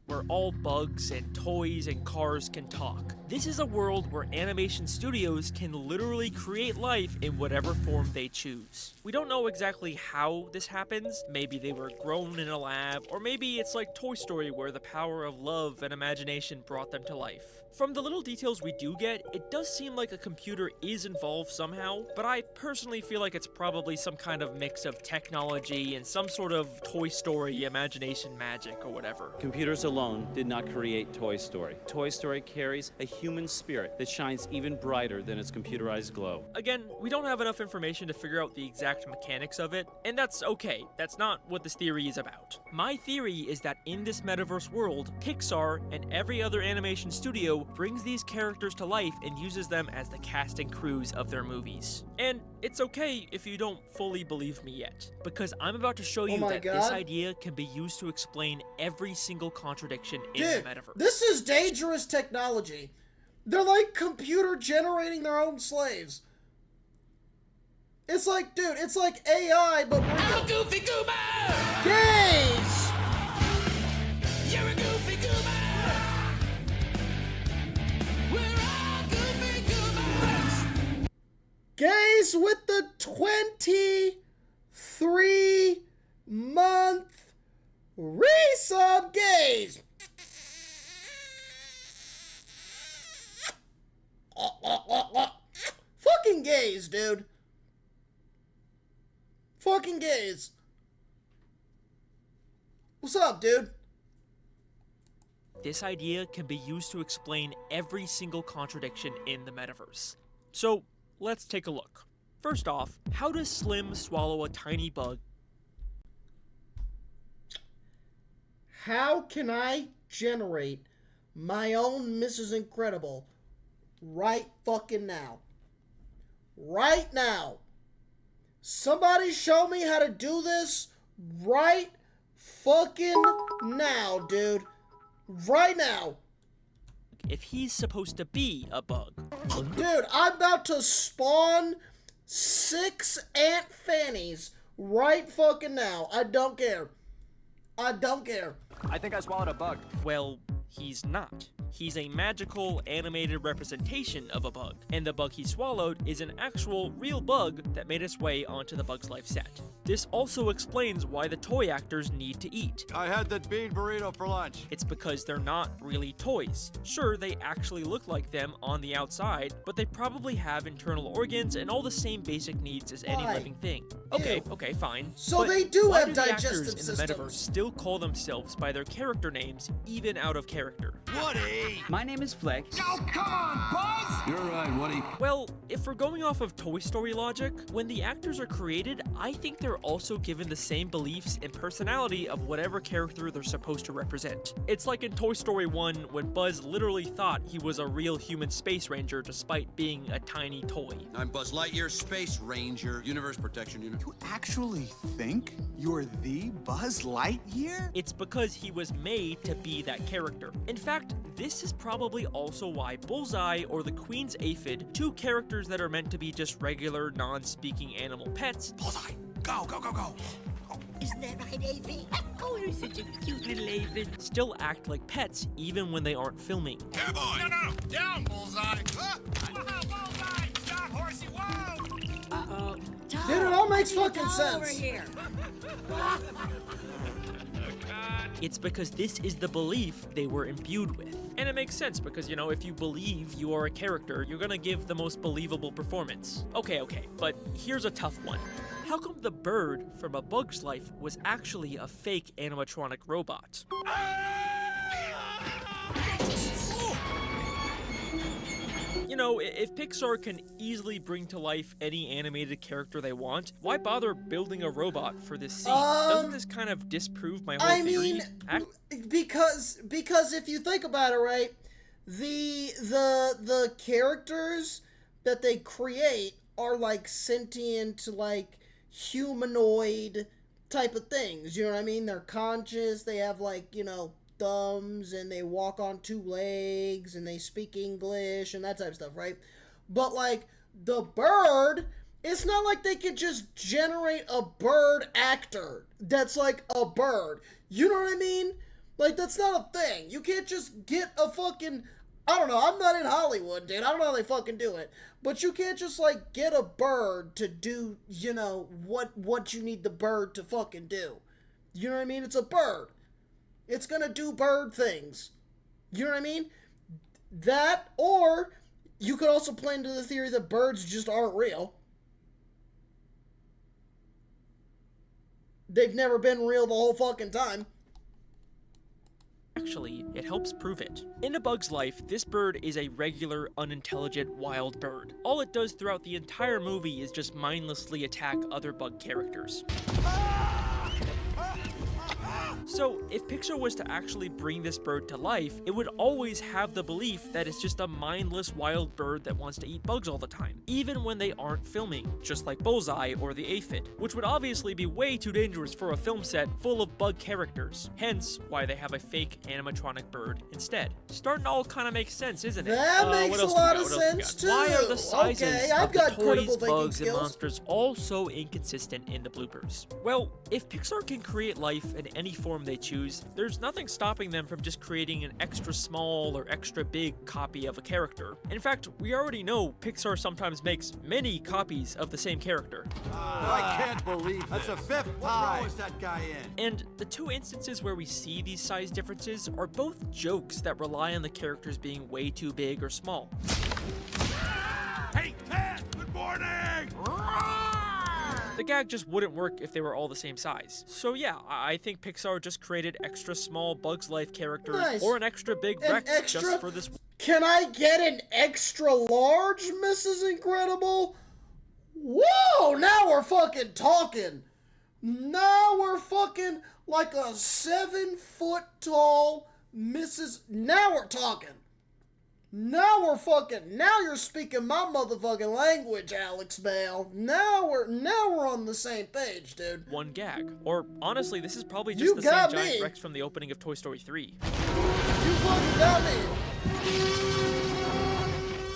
Where all bugs and toys and cars can talk. This is a world where animation studios can literally create life in whatever form they choose. We don't know exactly how this happens. Maybe they were grown in a lab, or maybe it's like Toy Story where the power of love and imagination brought them to life. From the little details we do get, it does seem like a computer is involved somehow, but I personally feel like it's probably some kind of mix of technology and some sort of Toy Story imagination magic or whatever. Computers alone did not create Toy Story. Toy Story carries a human spirit that shines even brighter than its computerized glow. Again, we don't have enough information to figure out the exact mechanics of it, and that's okay. That's not what this theory is about. My theory is that in this metaverse world, Pixar and every other animation studio brings these characters to life and uses them as the cast and crews of their movies. And it's okay if you don't fully believe me yet, because I'm about to show you that this idea can be used to explain every single contradiction in the metaverse. This is dangerous technology. They're like computer generating their own slaves. It's like, dude, it's like AI, but I'm a goofy goober! Gays! You're a goofy goober! We're all goofy goobers! Gays with the 23-month resub gays! Fucking gays, dude. Fucking gays. What's up, dude? This idea can be used to explain every single contradiction in the metaverse. So, let's take a look. First off, how does Slim swallow a tiny bug? How can I generate my own Mrs. Incredible right fucking now? Right now. Somebody show me how to do this right fucking now, dude. Right now. If he's supposed to be a bug. Dude, I'm about to spawn 6 Aunt Fannies right fucking now. I don't care. I don't care. I think I swallowed a bug. Well, he's not. He's a magical, animated representation of a bug, and the bug he swallowed is an actual, real bug that made its way onto the Bug's Life set. This also explains why the toy actors need to eat. I had that bean burrito for lunch. It's because they're not really toys. Sure, they actually look like them on the outside, but they probably have internal organs and all the same basic needs as any Why? living thing. Okay, fine. So But they do why have do the digestive actors in the systems. metaverse still call themselves by their character names, even out of character? Woody! My name is Flick. Oh, come on, Buzz! You're right, Woody. Well, if we're going off of Toy Story logic, when the actors are created, I think they're also given the same beliefs and personality of whatever character they're supposed to represent. It's like in Toy Story 1 when Buzz literally thought he was a real human space ranger despite being a tiny toy. I'm Buzz Lightyear, Space Ranger, Universe Protection Unit. You actually think you're the Buzz Lightyear? It's because he was made to be that character. In fact, this is probably also why Bullseye or the Queen's Aphid, two characters that are meant to be just regular, non-speaking animal pets. Bullseye, go, go, go, go. Isn't that right, Aphid? Oh, you're such a cute little Aphid. Still act like pets even when they aren't filming. Hey, boy! No, down, Bullseye! Bullseye! Stop, horsey, whoa! Uh-oh. Dude, it all makes fucking Over sense. here. It's because this is the belief they were imbued with. And it makes sense because, you know, if you believe you are a character, you're gonna give the most believable performance. Okay, but here's a tough one. How come the bird from A Bug's Life was actually a fake animatronic robot? You know, if Pixar can easily bring to life any animated character they want, why bother building a robot for this scene? Doesn't this kind of disprove my whole theory? Because if you think about it, right, the characters that they create are like sentient, like humanoid type of things. You know what I mean? They're conscious. They have like, you know, thumbs, and they walk on two legs, and they speak English and that type of stuff, right? But like the bird, it's not like they could just generate a bird actor that's like a bird. You know what I mean? Like, that's not a thing. You can't just get a fucking, I don't know, I'm not in Hollywood, dude. I don't know how they fucking do it. But you can't just like get a bird to do, you know, what you need the bird to fucking do. You know what I mean? It's a bird. It's gonna do bird things. You know what I mean? That, or you could also play into the theory that birds just aren't real. They've never been real the whole fucking time. Actually, it helps prove it. In A Bug's Life, this bird is a regular, unintelligent, wild bird. All it does throughout the entire movie is just mindlessly attack other bug characters. So, if Pixar was to actually bring this bird to life, it would always have the belief that it's just a mindless wild bird that wants to eat bugs all the time, even when they aren't filming, just like Bullseye or the Aphid, which would obviously be way too dangerous for a film set full of bug characters, hence why they have a fake animatronic bird instead. Starting to all kind of make sense, isn't it? That makes a lot of sense too. Why are the sizes Okay, of I've the got toys, critical thinking bugs, and skills. monsters all so inconsistent in the bloopers? Well, if Pixar can create life in any form they choose, there's nothing stopping them from just creating an extra small or extra big copy of a character. In fact, we already know Pixar sometimes makes many copies of the same character. I can't believe this. That's the fifth time. What row is that guy in? And the two instances where we see these size differences are both jokes that rely on the characters being way too big or small. Hey, Ted! Good morning! The gag just wouldn't work if they were all the same size. So yeah, I think Pixar just created extra small Bug's Life characters or an extra big Rex just for this. Can I get an extra large Mrs. Incredible? Whoa, now we're fucking talking. Now we're fucking like a 7 foot tall Mrs. Now we're talking. Now you're speaking my motherfucking language, Alex Bale. Now we're on the same page, dude. One gag. Or honestly, this is probably just the same giant Rex from the opening of Toy Story 3. You fucking got me.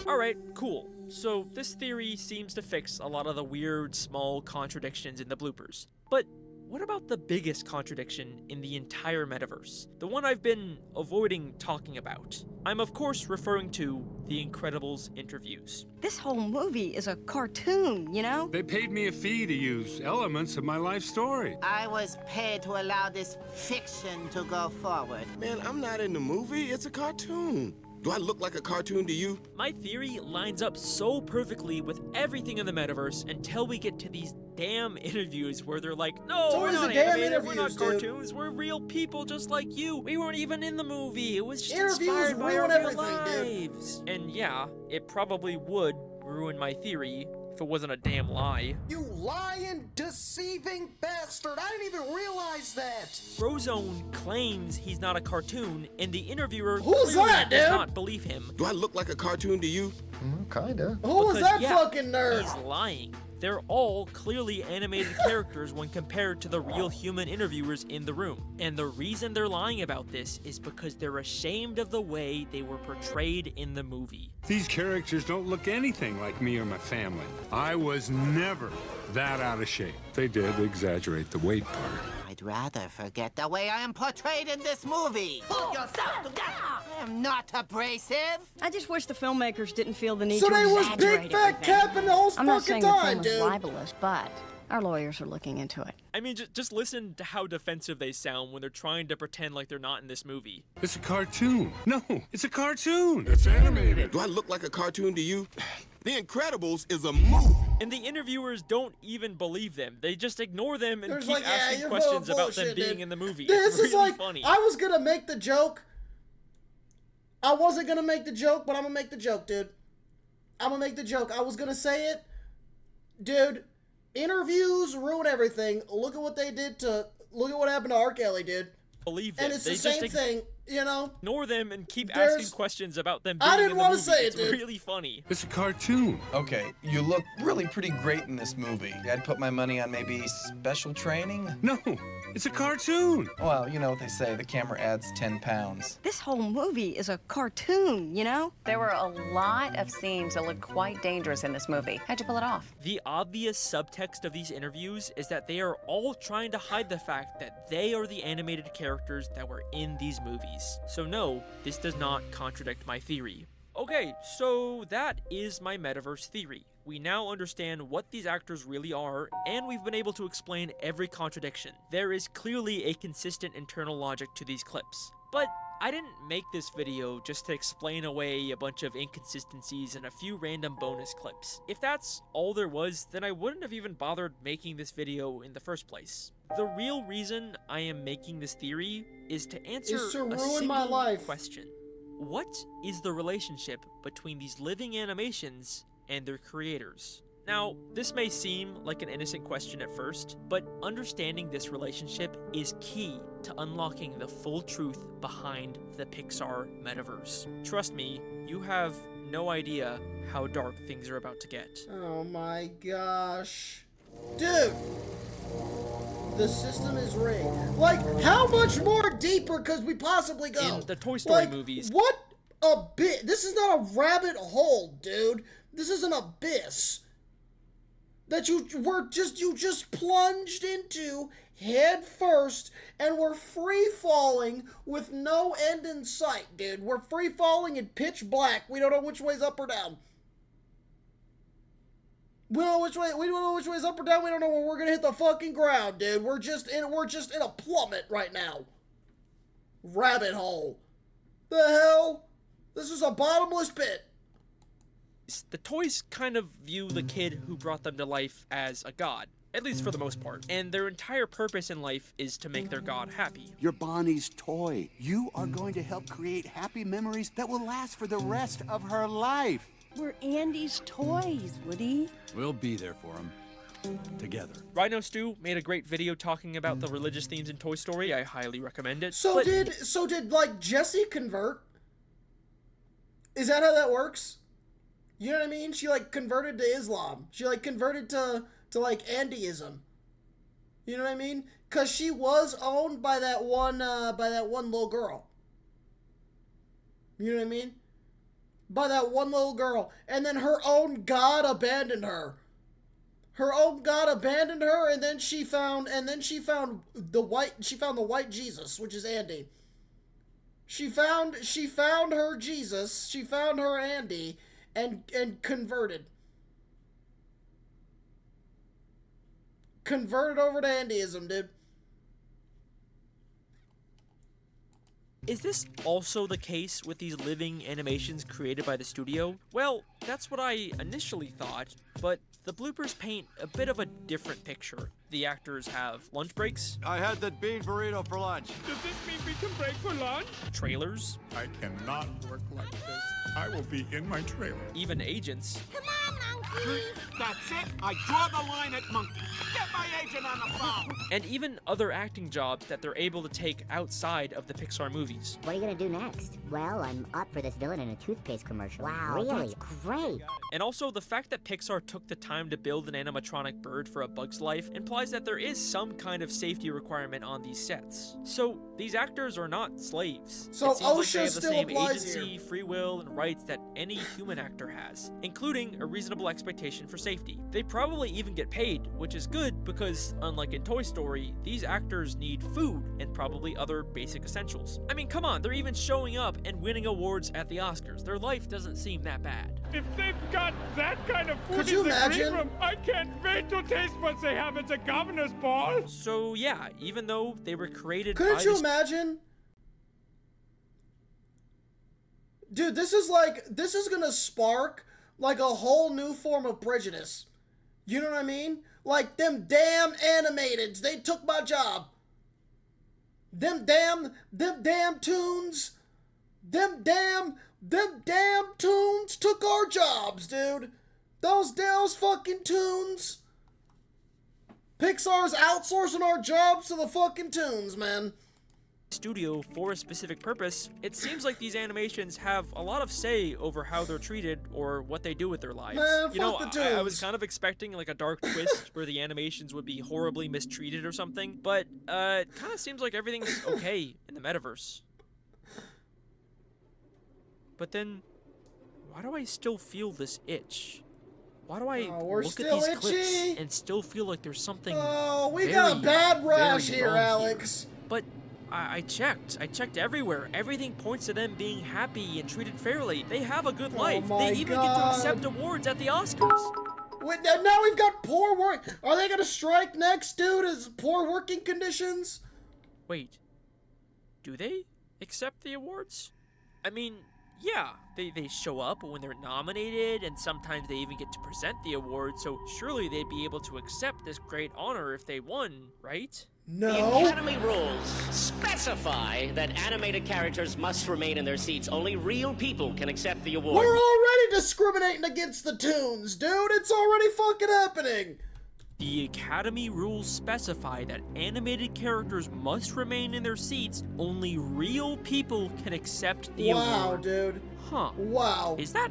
Alright, cool. So this theory seems to fix a lot of the weird, small contradictions in the bloopers. But what about the biggest contradiction in the entire metaverse? The one I've been avoiding talking about. I'm of course referring to The Incredibles interviews. This whole movie is a cartoon, you know? They paid me a fee to use elements of my life story. I was paid to allow this fiction to go forward. Man, I'm not in the movie. It's a cartoon. Do I look like a cartoon to you? My theory lines up so perfectly with everything in the metaverse until we get to these damn interviews where they're like, no, we're not animated, we're not cartoons, we're real people just like you. We weren't even in the movie. It was just inspired by our real lives. And yeah, it probably would ruin my theory if it wasn't a damn lie. You lying, deceiving bastard! I didn't even realize that! Frozone claims he's not a cartoon, and the interviewer Who's clearly that, does dude? not believe him. Do I look like a cartoon to you? Kinda. Who was that fucking nerd? He's lying. They're all clearly animated characters when compared to the real human interviewers in the room. And the reason they're lying about this is because they're ashamed of the way they were portrayed in the movie. These characters don't look anything like me or my family. I was never that out of shape. They did exaggerate the weight part. I'd rather forget the way I am portrayed in this movie. Pull yourself together. I am not abrasive. I just wish the filmmakers didn't feel the need So to they was exaggerate big fat everything. capping the whole I'm not fucking saying the time, film dude. is libelous, but our lawyers are looking into it. I mean, just listen to how defensive they sound when they're trying to pretend like they're not in this movie. It's a cartoon. No, it's a cartoon. It's animated. Do I look like a cartoon to you? The Incredibles is a movie. And the interviewers don't even believe them. They just ignore them and There's keep like, yeah, asking you're questions full of about them bullshit, being dude. in the movie. This It's is really like, funny. I was gonna make the joke. I wasn't gonna make the joke, but I'm gonna make the joke, dude. I'm gonna make the joke. I was gonna say it. Dude, interviews ruin everything. Look at what they did to, look at what happened to R. Kelly, dude. Believe them. And it's They the just same thing, you know? Ignore them and keep There's- asking questions about them being I in didn't the want to movie. say it, It's dude. really funny. It's a cartoon. Okay, you look really pretty great in this movie. I'd put my money on maybe special training? No, it's a cartoon. Well, you know what they say, the camera adds 10 pounds. This whole movie is a cartoon, you know? There were a lot of scenes that looked quite dangerous in this movie. How'd you pull it off? The obvious subtext of these interviews is that they are all trying to hide the fact that they are the animated characters that were in these movies. So no, this does not contradict my theory. Okay, so that is my metaverse theory. We now understand what these actors really are, and we've been able to explain every contradiction. There is clearly a consistent internal logic to these clips. But I didn't make this video just to explain away a bunch of inconsistencies and a few random bonus clips. If that's all there was, then I wouldn't have even bothered making this video in the first place. The real reason I am making this theory is to answer a ruin my single life. question. What is the relationship between these living animations and their creators? Now, this may seem like an innocent question at first, but understanding this relationship is key to unlocking the full truth behind the Pixar metaverse. Trust me, you have no idea how dark things are about to get. Oh my gosh. Dude! The system is rigged. Like, how much more deeper could we possibly go? In the Toy Story Like, movies. What a bit. This is not a rabbit hole, dude. This is an abyss that you just plunged into head first, and we're free falling with no end in sight, dude. We're free falling in pitch black. We don't know which way's up or down. We don't know which way's up or down. We don't know when we're gonna hit the fucking ground, dude. We're just in a plummet right now. Rabbit hole. The hell? This is a bottomless pit. The toys kind of view the kid who brought them to life as a god, at least for the most part, and their entire purpose in life is to make their god happy. You're Bonnie's toy. You are going to help create happy memories that will last for the rest of her life. We're Andy's toys, Woody. We'll be there for him. Together. Rhino Stew made a great video talking about the religious themes in Toy Story. I highly recommend it. So did like Jessie convert? Is that how that works? You know what I mean? She like converted to Islam. She like converted to like Andyism. You know what I mean? Cause she was owned by that one little girl. You know what I mean? By that one little girl, and then her own god abandoned her. her own god abandoned her, and then she found the white Jesus, which is Andy. She found her Jesus, she found her Andy, and converted. Converted over to Andyism, dude. Is this also the case with these living animations created by the studio? Well, that's what I initially thought, but the bloopers paint a bit of a different picture. The actors have lunch breaks. I had that bean burrito for lunch. Does this mean we can break for lunch? Trailers. I cannot work like this. I will be in my trailer. Even agents. Come on, monkey! That's it! I draw the line at monkey. Get my agent on the phone! And even other acting jobs that they're able to take outside of the Pixar movies. What are you gonna do next? Well, I'm up for this villain in a toothpaste commercial. Wow, really? That's great. And also, the fact that Pixar took the time to build an animatronic bird for A Bug's Life implies that there is some kind of safety requirement on these sets. So, these actors are not slaves. So it seems like OSHA they have the still same applies agency, here. free will, and rights that any human actor has, including a reasonable expectation for safety. They probably even get paid, which is good because, unlike in Toy Story, these actors need food and probably other basic essentials. I mean, come on, they're even showing up and winning awards at the Oscars. Their life doesn't seem that bad. If they've got that kind of food Could you in the imagine? green room, I can't wait to taste what they have at the governor's ball. So yeah, even though they were created by Couldn't you this- imagine? Dude, this is gonna spark like a whole new form of prejudice. You know what I mean? Like, them damn animateds, they took my job. Them damn tunes, them damn tunes took our jobs, dude. Those fucking tunes. Pixar's outsourcing our jobs to the fucking tunes, man. Studio for a specific purpose, it seems like these animations have a lot of say over how they're treated or what they do with their lives. Man, you know, fuck the I was tunes. kind of expecting like a dark twist where the animations would be horribly mistreated or something, but it kind of seems like everything's okay in the metaverse. But then, why do I still feel this itch? Why do I we're look at still these clips itchy. and still feel like there's something Oh, we very, got a bad rash very here, wrong Alex. But I checked everywhere. Everything points to them being happy and treated fairly. They have a good life. my They even get to God. accept awards at the Oscars. Wait, now we've got poor work. Are they gonna strike next, dude? Is poor working conditions? Wait, do they accept the awards? I mean, yeah, they show up when they're nominated, and sometimes they even get to present the award, so surely they'd be able to accept this great honor if they won, right? The Academy rules specify that animated characters must remain in their seats. Only real people can accept the award. We're already discriminating against the tunes, dude. It's already fucking happening. The Academy rules specify that animated characters must remain in their seats. Only real people can accept the Wow, award. dude. Huh. Wow. Is that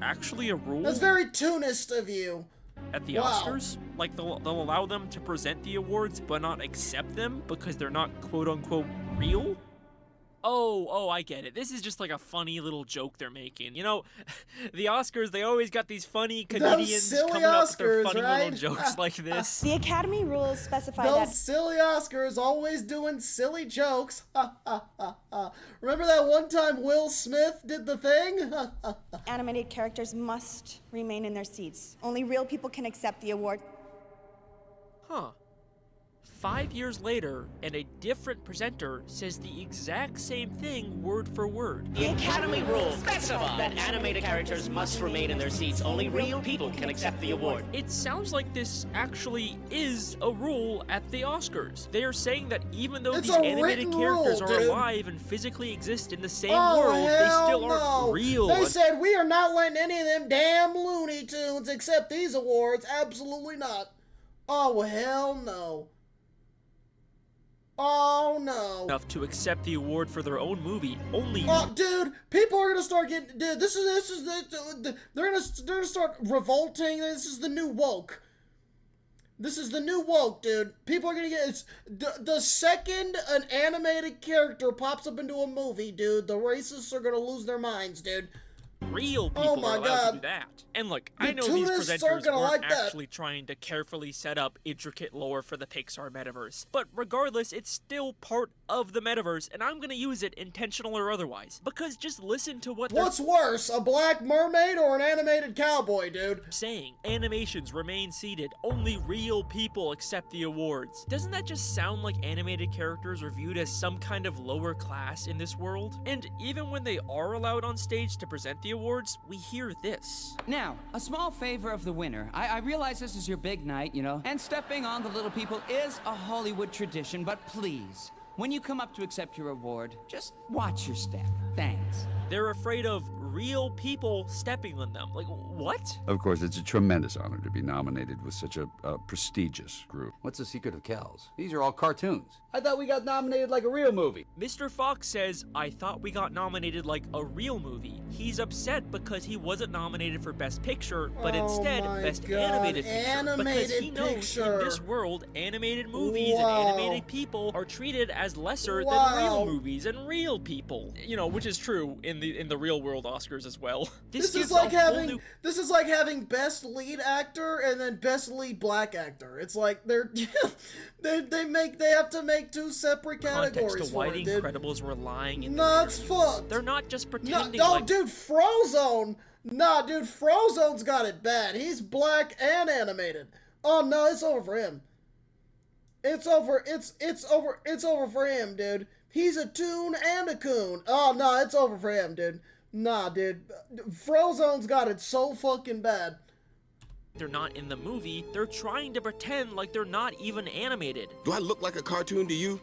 actually a rule? That's very tunist of you. At the Wow. Oscars? Like, they'll allow them to present the awards but not accept them because they're not quote-unquote real? Oh, I get it. This is just like a funny little joke they're making. You know, the Oscars, they always got these funny comedians silly coming up with their Oscars, funny right? little jokes like this. The Academy rules specify Those that silly Oscars always doing silly jokes. Remember that one time Will Smith did the thing? animated characters must remain in their seats. Only real people can accept the award. Huh. 5 years later, and a different presenter says the exact same thing word for word. The Academy rules specify that animated characters must remain in their seats. Only real people can accept the award. It sounds like this actually is a rule at the Oscars. They are saying that even though It's these a animated written characters rule, are dude. alive and physically exist in the same Oh, world, they hell still no. aren't real. They said we are not letting any of them damn Looney Tunes accept these awards. Absolutely not. Oh, hell no. Oh no. Enough to accept the award for their own movie. Only Oh, dude, people are gonna start getting. Dude, this is they're gonna start revolting. This is the new woke. This is the new woke, dude. People are gonna get. It's the second an animated character pops up into a movie, dude. The racists are gonna lose their minds, dude. Real people are allowed to do that. And look, I know these presenters aren't actually trying to carefully set up intricate lore for the Pixar metaverse, but regardless, it's still part of the metaverse, and I'm gonna use it, intentional or otherwise, because just listen to what What's worse, a black mermaid or an animated cowboy, dude? Saying animations remain seated, only real people accept the awards. Doesn't that just sound like animated characters are viewed as some kind of lower class in this world? And even when they are allowed on stage to present the awards, we hear this. Now, a small favor of the winner. I realize this is your big night, you know, and stepping on the little people is a Hollywood tradition, but please, when you come up to accept your award, just watch your step. Thanks. They're afraid of real people stepping on them. Like, what? Of course, it's a tremendous honor to be nominated with such a prestigious group. What's the secret of Kells? These are all cartoons. I thought we got nominated like a real movie. Mr. Fox says, I thought we got nominated like a real movie. He's upset because he wasn't nominated for Best Picture, but instead Best Animated Picture. Because he knows in this world, animated movies and animated people are treated as lesser than real movies and real people. You know, which is true in the real world Oscars as well. This is like having Best Lead Actor and then Best Lead Black Actor. It's like they have to make two separate categories context to why The Incredibles were lying in it's fucked. They're not just pretending. Dude, Frozone. Nah, dude, Frozone's got it bad. He's black and animated. Oh no, it's over for him. It's over for him, dude. He's a toon and a coon. Oh no, it's over for him, dude. Nah, dude. Frozone's got it so fucking bad. They're not in the movie. They're trying to pretend like they're not even animated. Do I look like a cartoon to you?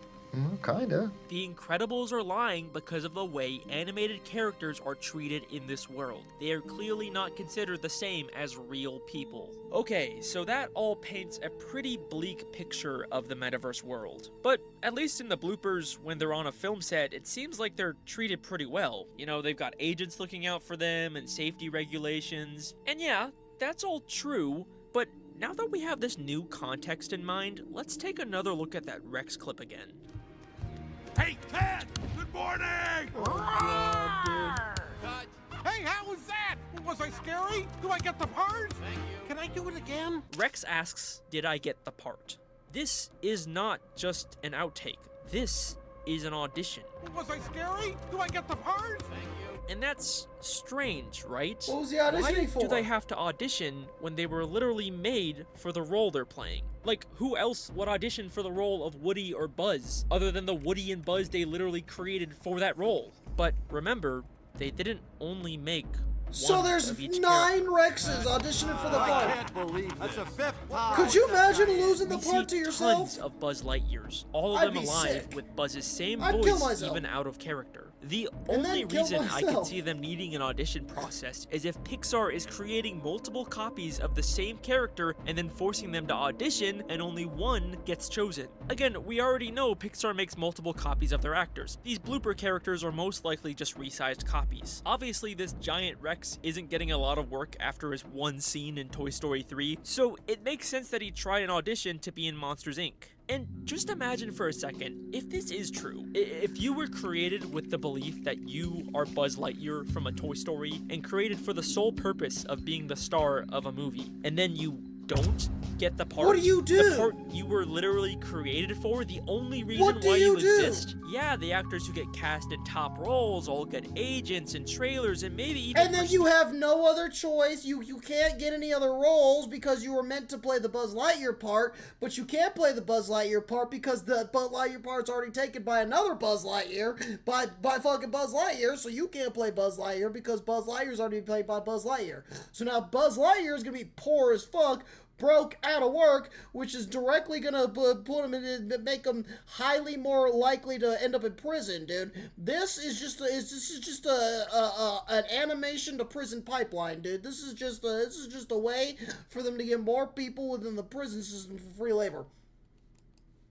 Kinda. The Incredibles are lying because of the way animated characters are treated in this world. They are clearly not considered the same as real people. Okay, so that all paints a pretty bleak picture of the metaverse world. But at least in the bloopers, when they're on a film set, it seems like they're treated pretty well. You know, they've got agents looking out for them and safety regulations. And yeah, that's all true, but now that we have this new context in mind, let's take another look at that Rex clip again. Hey, Ted! Good morning! Oh, God, dude. Cut. Hey, how was that? Was I scary? Do I get the part? Thank you. Can I do it again? Rex asks, did I get the part? This is not just an outtake. This is an audition. Was I scary? Do I get the part? Thank you. And that's strange, right? What was he auditioning for? Why do they have to audition when they were literally made for the role they're playing? Like, who else would audition for the role of Woody or Buzz, other than the Woody and Buzz they literally created for that role? But remember, they didn't only make so there's 9 Rexes auditioning for the part. I can't believe that's the 5th time. Could you imagine losing the part to yourself? Tons of Buzz Lightyears, all of them alive with Buzz's same voice, even out of character. The only reason I can see them needing an audition process is if Pixar is creating multiple copies of the same character and then forcing them to audition and only one gets chosen. Again, we already know Pixar makes multiple copies of their actors. These blooper characters are most likely just resized copies. Obviously, this giant Rex isn't getting a lot of work after his one scene in Toy Story 3, so it makes sense that he tried an audition to be in Monsters, Inc. And just imagine for a second, if this is true, if you were created with the belief that you are Buzz Lightyear from a Toy Story and created for the sole purpose of being the star of a movie, and then you don't get the part. What do you do? The part you were literally created for, the only reason why you exist. Yeah, the actors who get cast in top roles all get agents and trailers and maybe even... And then you have no other choice. You can't get any other roles because you were meant to play the Buzz Lightyear part, but you can't play the Buzz Lightyear part because the Buzz Lightyear part's already taken by another Buzz Lightyear, by fucking Buzz Lightyear, so you can't play Buzz Lightyear because Buzz Lightyear's already played by Buzz Lightyear. So now Buzz Lightyear is gonna be poor as fuck, broke, out of work, which is directly gonna put him in, make him highly more likely to end up in prison, dude. This is just an animation to prison pipeline, dude. This is just a way for them to get more people within the prison system for free labor.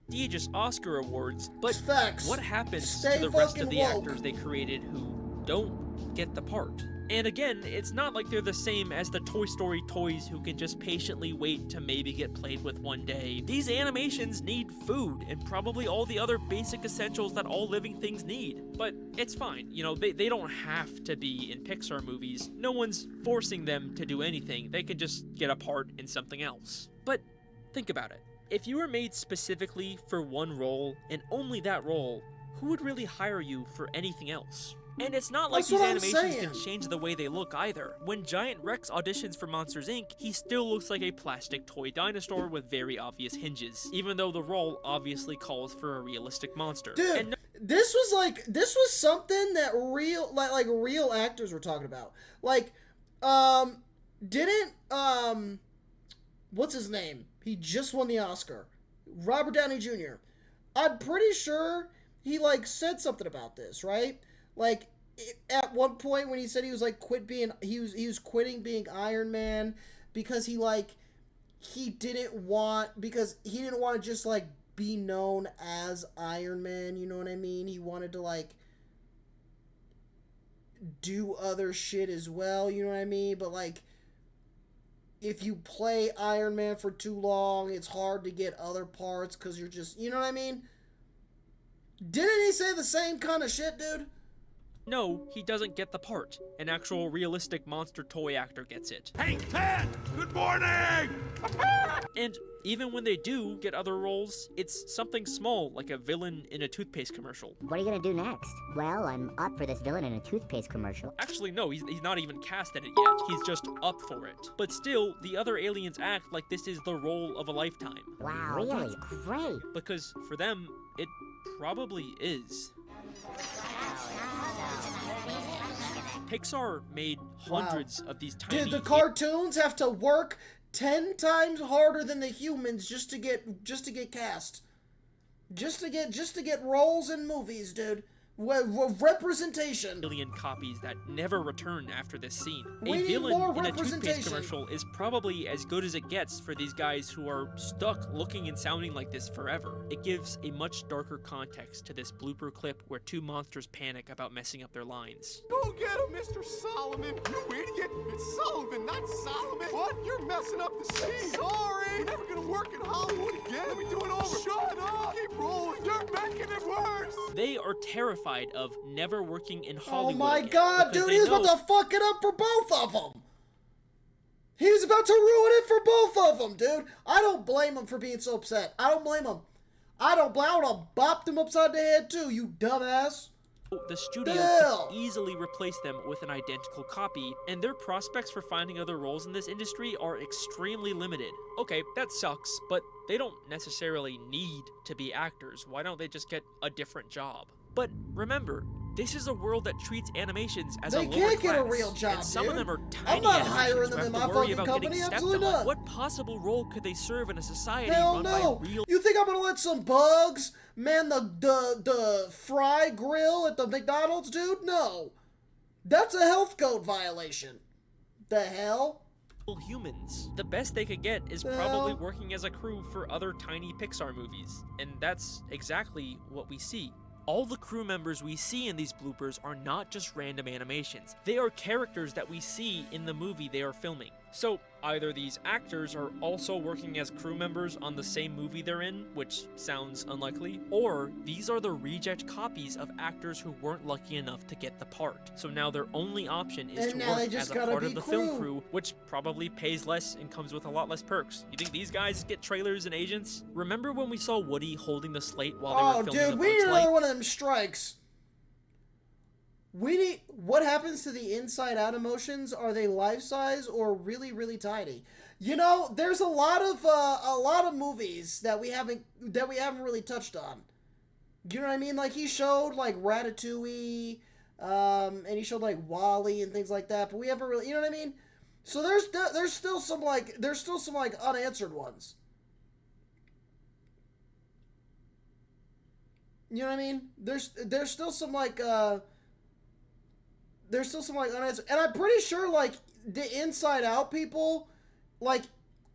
Prestigious Oscar awards, but facts. What happens Stay to the rest of the woke. actors they created who don't get the part? And again, it's not like they're the same as the Toy Story toys who can just patiently wait to maybe get played with one day. These animations need food and probably all the other basic essentials that all living things need. But it's fine, you know, they don't have to be in Pixar movies. No one's forcing them to do anything. They can just get a part in something else. But think about it. If you were made specifically for one role and only that role, who would really hire you for anything else? And it's not like these animations can change the way they look either. When Giant Rex auditions for Monsters Inc., he still looks like a plastic toy dinosaur with very obvious hinges, even though the role obviously calls for a realistic monster. Dude, this was something that real actors were talking about. Like, what's his name? He just won the Oscar. Robert Downey Jr. I'm pretty sure he, like, said something about this, right? Like, at one point when he said he was, like, he was quitting being Iron Man because he didn't want to just, like, be known as Iron Man, you know what I mean? He wanted to, like, do other shit as well, you know what I mean? But, like, if you play Iron Man for too long, it's hard to get other parts because you're just, you know what I mean? Didn't he say the same kind of shit, dude? No, he doesn't get the part. An actual realistic monster toy actor gets it. Hey, Ted! Good morning! And even when they do get other roles, it's something small, like a villain in a toothpaste commercial. What are you gonna do next? Well, I'm up for this villain in a toothpaste commercial. Actually, no, he's not even cast in it yet. He's just up for it. But still, the other aliens act like this is the role of a lifetime. Wow, really? That's great. Because for them, it probably is. Pixar made hundreds of these tiny... Dude, the cartoons have to work 10 times harder than the humans just to get cast. Just to get roles in movies, dude. Representation. Million copies that never return after this scene. We A need villain more in a toothpaste representation. commercial is probably as good as it gets for these guys who are stuck looking and sounding like this forever. It gives a much darker context to this blooper clip where two monsters panic about messing up their lines. Go get him, Mr. Solomon! You idiot! It's Sullivan, not Solomon! What? You're messing up the scene! Sorry! You're never gonna work in Hollywood again! Let me do it over! Shut up! Keep rolling! You're making it worse! They are terrified of never working in Hollywood. Oh my again god, because dude, they he's know about to fuck it up for both of them! He's about to ruin it for both of them, dude! I don't blame him for being so upset. I don't blame him. I would have bopped him upside the head too, you dumbass! the studio could easily replace them with an identical copy, and their prospects for finding other roles in this industry are extremely limited. Okay, that sucks, but they don't necessarily need to be actors. Why don't they just get a different job? But remember, this is a world that treats animations as a lower class. They can't get a real job, and some of them are tiny I'm not animations hiring who them in have my to worry fucking about company, getting stepped absolutely on. not. What possible role could they serve in a society Hell run no! by real... You think I'm gonna let some bugs man the fry grill at the McDonald's, dude? No. That's a health code violation. The hell? Humans. The best they could get is probably working as a crew for other tiny Pixar movies, and that's exactly what we see. All the crew members we see in these bloopers are not just random animations. They are characters that we see in the movie they are filming. So either these actors are also working as crew members on the same movie they're in, which sounds unlikely, or these are the reject copies of actors who weren't lucky enough to get the part. So now their only option is to work as a part of the film crew, which probably pays less and comes with a lot less perks. You think these guys get trailers and agents? Remember when we saw Woody holding the slate while they were filming dude, we need another one of them strikes. What happens to the inside out emotions? Are they life size or really, really tiny? You know, there's a lot of movies that we haven't really touched on. You know what I mean? Like he showed like Ratatouille, and he showed like WALL-E and things like that, but we haven't really, you know what I mean? So there's still some unanswered ones. You know what I mean? There's still some unanswered, and I'm pretty sure like the Inside Out people, like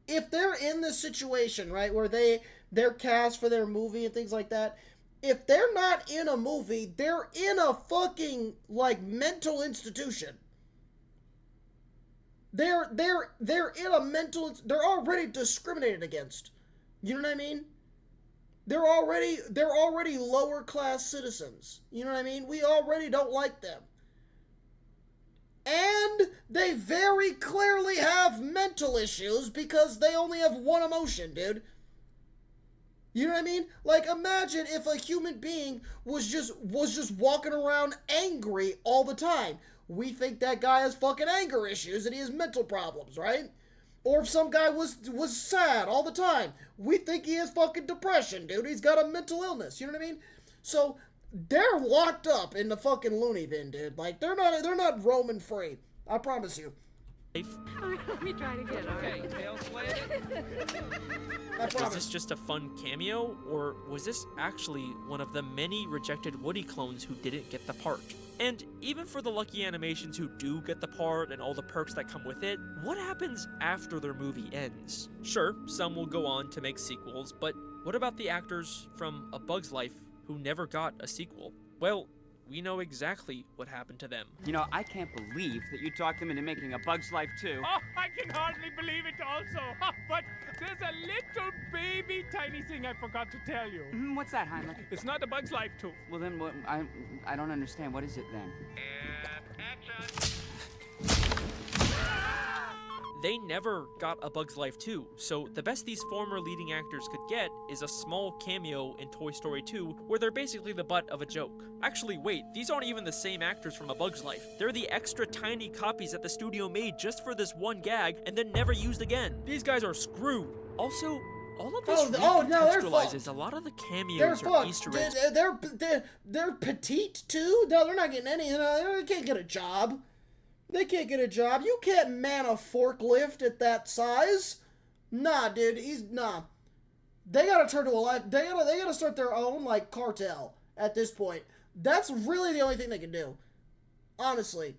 if they're in this situation, right, where they're cast for their movie and things like that, if they're not in a movie, they're in a fucking like mental institution. They're in a mental, they're already discriminated against. You know what I mean? They're already lower class citizens. You know what I mean? We already don't like them. And they very clearly have mental issues because they only have one emotion, dude. You know what I mean? Like, imagine if a human being was just walking around angry all the time. We think that guy has fucking anger issues and he has mental problems, right? Or if some guy was sad all the time, we think he has fucking depression, dude. He's got a mental illness. You know what I mean? So they're locked up in the fucking loony bin, dude. Like, they're not roaming free. I promise you. Let me try it again. Okay, tail Was this just a fun cameo, or was this actually one of the many rejected Woody clones who didn't get the part? And even for the lucky animations who do get the part and all the perks that come with it, what happens after their movie ends? Sure, some will go on to make sequels, but what about the actors from A Bug's Life who never got a sequel? Well, we know exactly what happened to them. You know, I can't believe that you talked them into making A Bug's Life too. Oh, I can hardly believe it also. But there's a little baby tiny thing I forgot to tell you. What's that, Heinrich? It's not A Bug's Life 2. Well, then what, I don't understand. What is it then? They never got A Bug's Life 2, so the best these former leading actors could get is a small cameo in Toy Story 2 where they're basically the butt of a joke. Actually, wait, these aren't even the same actors from A Bug's Life. They're the extra tiny copies that the studio made just for this one gag and then never used again. These guys are screwed. Also, all of this recontextualizes a lot of the cameos or Easter eggs. They're petite too? No, they're not getting any, they can't get a job. They can't get a job. You can't man a forklift at that size. Nah, dude, nah. They gotta turn to a life. They gotta start their own like cartel at this point. That's really the only thing they can do. Honestly,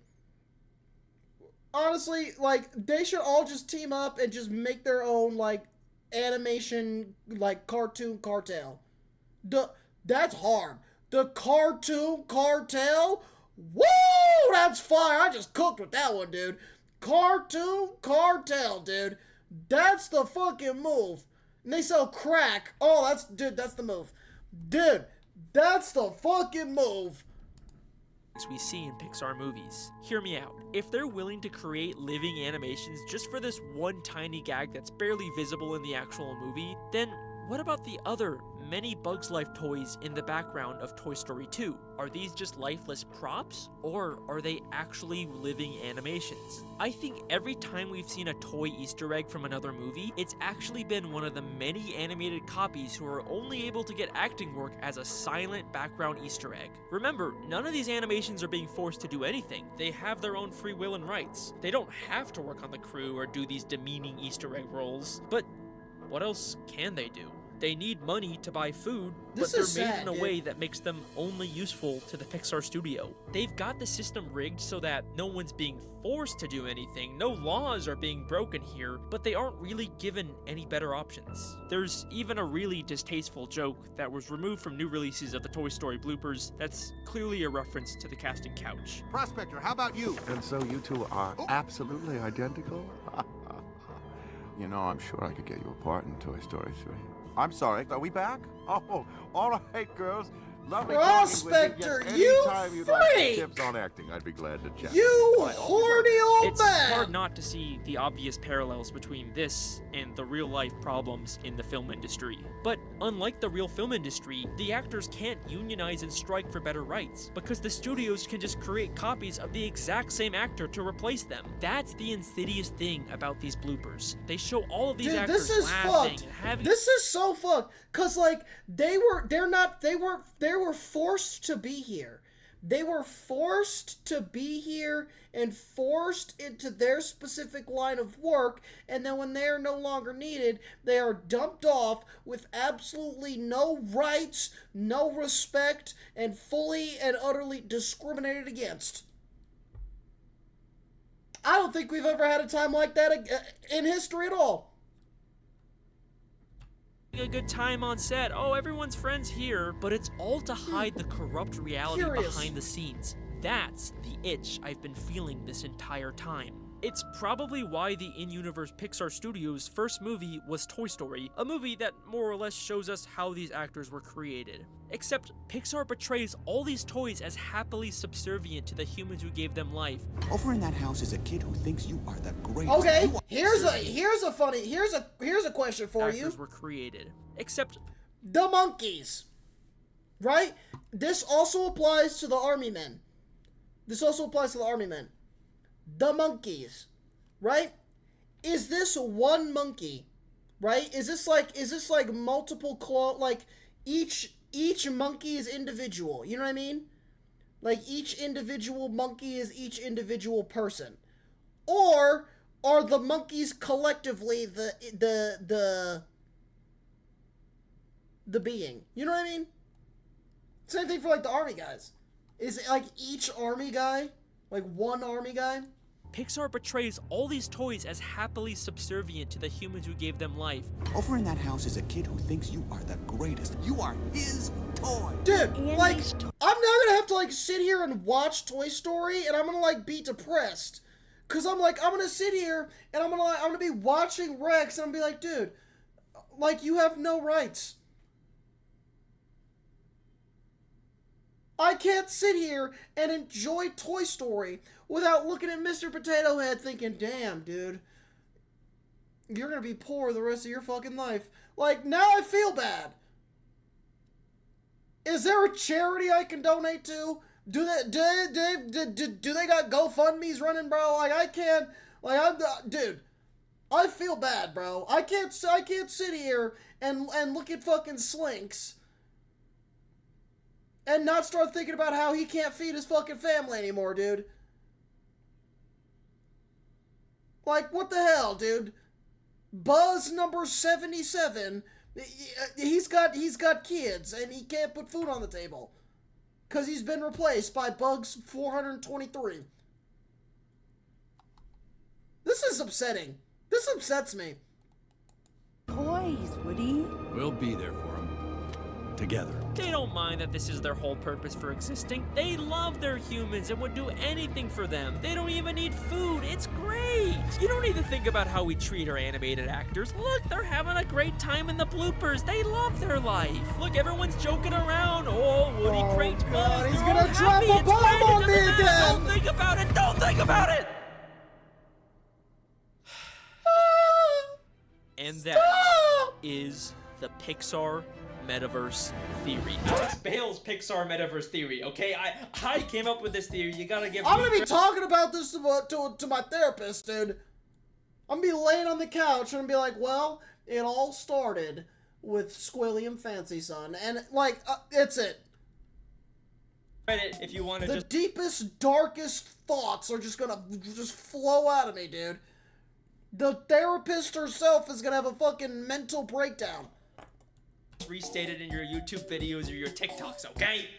like they should all just team up and just make their own like animation like cartoon cartel. That's hard. The cartoon cartel. Woo! That's fire. I just cooked with that one, dude. Cartoon cartel, dude. That's the fucking move. And they sell crack. Oh, that's the move. Dude, that's the fucking move. We see in Pixar movies. Hear me out. If they're willing to create living animations just for this one tiny gag that's barely visible in the actual movie, then what about the other many Bug's Life toys in the background of Toy Story 2? Are these just lifeless props, or are they actually living animations? I think every time we've seen a toy Easter egg from another movie, it's actually been one of the many animated copies who are only able to get acting work as a silent background Easter egg. Remember, none of these animations are being forced to do anything. They have their own free will and rights. They don't have to work on the crew or do these demeaning Easter egg roles, but what else can they do? They need money to buy food, but they're made in a way that makes them only useful to the Pixar studio. They've got the system rigged so that no one's being forced to do anything, no laws are being broken here, but they aren't really given any better options. There's even a really distasteful joke that was removed from new releases of the Toy Story bloopers that's clearly a reference to the casting couch. Prospector, how about you? And so you two are absolutely identical? You know, I'm sure I could get you a part in Toy Story 3. I'm sorry, are we back? Oh, all right, girls. Lovely Prospector, talking with you anytime you'd freak! like tips on acting, I'd be glad to chat. You horny old It's man! hard not to see the obvious parallels between this and the real-life problems in the film industry. But unlike the real film industry, the actors can't unionize and strike for better rights, because the studios can just create copies of the exact same actor to replace them. That's the insidious thing about these bloopers. They show all of these actors this is laughing fucked. and having... This is so fucked. Cause like they were forced to be here. They were forced to be here and forced into their specific line of work, and then when they're no longer needed, they are dumped off with absolutely no rights, no respect, and fully and utterly discriminated against. I don't think we've ever had a time like that in history at all. A good time on set. Oh, everyone's friends here, but it's all to hide the corrupt reality behind the scenes. That's the itch I've been feeling this entire time. It's probably why the in-universe Pixar Studios' first movie was Toy Story, a movie that more or less shows us how these actors were created. Except Pixar portrays all these toys as happily subservient to the humans who gave them life. Over in that house is a kid who thinks you are the greatest. Okay, here's a question for you. Actors were created. Except the monkeys, right? This also applies to the army men. The monkeys, right? Is this one monkey, right? Is this like multiple like each monkey is individual, you know what I mean? Like each individual monkey is each individual person. Or are the monkeys collectively the being? You know what I mean? Same thing for like the army guys. Is it like each army guy? Like one army guy? Pixar portrays all these toys as happily subservient to the humans who gave them life. Over in that house is a kid who thinks you are the greatest. You are his toy. Dude, like, I'm now gonna have to like sit here and watch Toy Story, and I'm gonna like be depressed. Cause I'm gonna sit here and I'm gonna be watching Rex and I'm gonna be like, dude, like you have no rights. I can't sit here and enjoy Toy Story without looking at Mr. Potato Head thinking, damn, dude, you're gonna be poor the rest of your fucking life. Like, now I feel bad. Is there a charity I can donate to? Do they got GoFundMe's running, bro? Like, I can't, like, dude, I feel bad, bro. I can't sit here and look at fucking Slinks and not start thinking about how he can't feed his fucking family anymore, dude. Like, what the hell, dude? Buzz number 77, he's got kids, and he can't put food on the table. Because he's been replaced by Bugs 423. This is upsetting. This upsets me. Toys, Woody. We'll be there for them. Together. They don't mind that this is their whole purpose for existing. They love their humans and would do anything for them. They don't even need food. It's great. You don't need to think about how we treat our animated actors. Look, they're having a great time in the bloopers. They love their life. Look, everyone's joking around. Oh, Woody cranked Buzz. He's gonna drop a bomb on me again. Don't think about it. Don't think about it. And that is the Pixar Metaverse theory. Alex Bale's Pixar Metaverse theory, okay? I came up with this theory. You gotta give me... I'm gonna be talking about this to my therapist, dude. I'm gonna be laying on the couch and be like, well, it all started with Squilliam Fancy Son. And, like, it's it. If you want to the deepest, darkest thoughts are just gonna flow out of me, dude. The therapist herself is gonna have a fucking mental breakdown. Restate it in your YouTube videos or your TikToks, okay?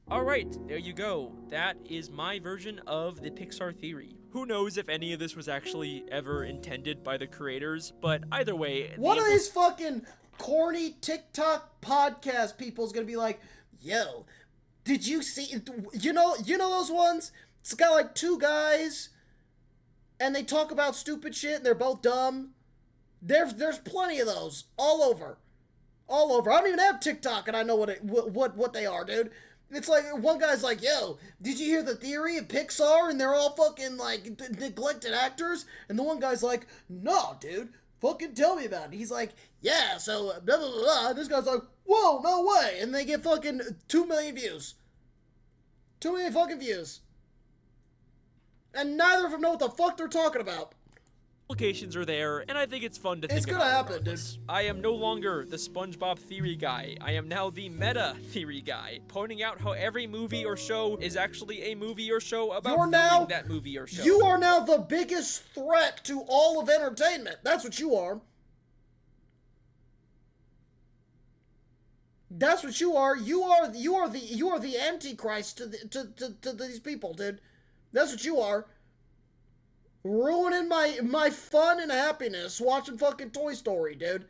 Alright, there you go. That is my version of the Pixar theory. Who knows if any of this was actually ever intended by the creators, but either way... One of these fucking corny TikTok podcast people is gonna be like, yo, did you see... You know those ones? It's got like two guys, and they talk about stupid shit, and they're both dumb. There's plenty of those all over. I don't even have TikTok, and I know what they are, dude. It's like one guy's like, "Yo, did you hear the theory of Pixar?" And they're all fucking like neglected actors. And the one guy's like, "No, dude, fucking tell me about it." He's like, "Yeah, so blah blah blah." And this guy's like, "Whoa, no way!" And they get fucking 2 million views. 2 million fucking views. And neither of them know what the fuck they're talking about. Applications are there, and I think it's fun to think about. It's gonna happen, dude. I am no longer the SpongeBob theory guy. I am now the meta theory guy, pointing out how every movie or show is actually a movie or show about that movie or show. You are now the biggest threat to all of entertainment. That's what you are. That's what you are. You are the Antichrist to these people, dude. That's what you are. Ruining my fun and happiness watching fucking Toy Story, dude.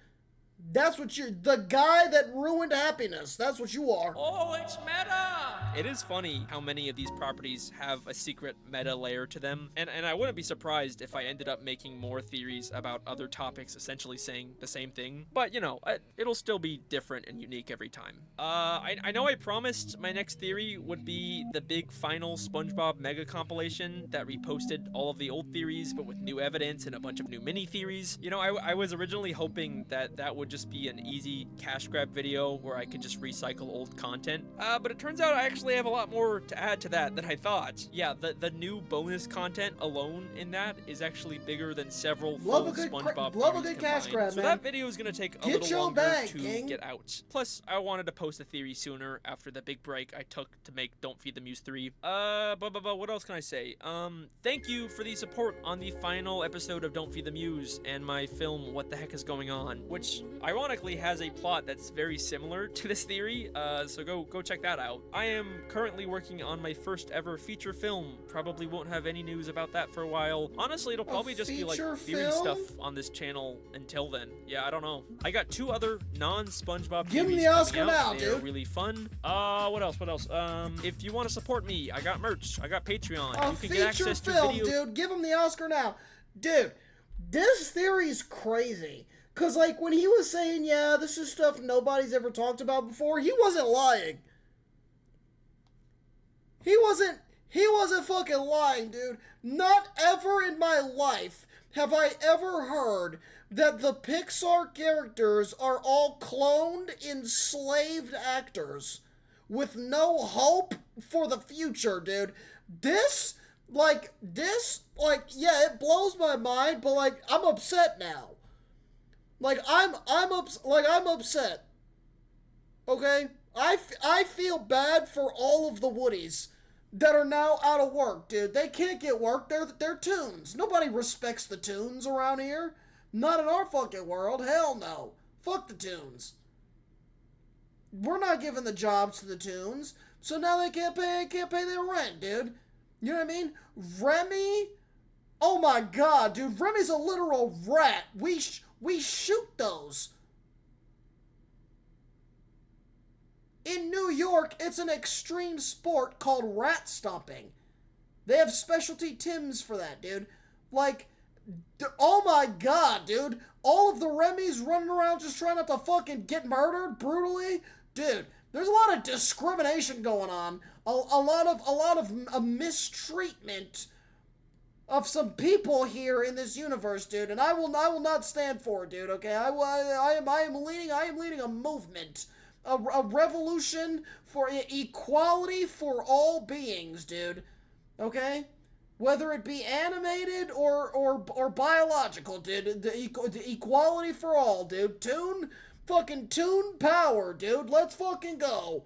That's what you're, the guy that ruined happiness. That's what you are. Oh, it's meta! It is funny how many of these properties have a secret meta layer to them, and I wouldn't be surprised if I ended up making more theories about other topics essentially saying the same thing, but you know, it'll still be different and unique every time. I know I promised my next theory would be the big final SpongeBob mega compilation that reposted all of the old theories, but with new evidence and a bunch of new mini theories. You know, I was originally hoping that that would just be an easy cash grab video where I could just recycle old content, but it turns out I actually have a lot more to add to that than I thought. Yeah, the new bonus content alone in that is actually bigger than several full SpongeBob love a theories good cash combined. grab, so man. that video is gonna take a little longer to get out. Plus, I wanted to post a theory sooner after the big break I took to make Don't Feed the Muse 3. But what else can I say? Thank you for the support on the final episode of Don't Feed the Muse and my film What the Heck is Going On, which ironically has a plot that's very similar to this theory, so go check that out. I am currently working on my first ever feature film. Probably won't have any news about that for a while. Honestly, it'll probably just be like theory stuff on this channel until then. Yeah, I don't know. I got 2 other non-SpongeBob Give him theories the Oscar coming out. now, They're dude. really fun. What else? If you want to support me, I got merch. I got Patreon. A You can feature get access to film, video. dude. Give him the Oscar now. Dude, this theory's crazy. Cause like when he was saying, yeah, this is stuff nobody's ever talked about before, he wasn't lying. He wasn't fucking lying, dude. Not ever in my life have I ever heard that the Pixar characters are all cloned, enslaved actors with no hope for the future, dude. This, yeah, it blows my mind, but like, I'm upset now. Like, I'm upset. Okay? I feel bad for all of the Woodies that are now out of work, dude. They can't get work. They're Toons. Nobody respects the Toons around here. Not in our fucking world. Hell no. Fuck the Toons. We're not giving the jobs to the Toons, so now they can't pay their rent, dude. You know what I mean? Remy? Oh my god, dude. Remy's a literal rat. We shoot those. In New York, it's an extreme sport called rat stomping. They have specialty Tims for that, dude. Like, oh my god, dude. All of the Remys running around just trying not to fucking get murdered brutally. Dude, there's a lot of discrimination going on. A lot of mistreatment of some people here in this universe, dude, and I will not stand for it, dude. Okay, I am leading a movement, a revolution for equality for all beings, dude. Okay, whether it be animated or biological, dude. The equality for all, dude. Toon power, dude. Let's fucking go.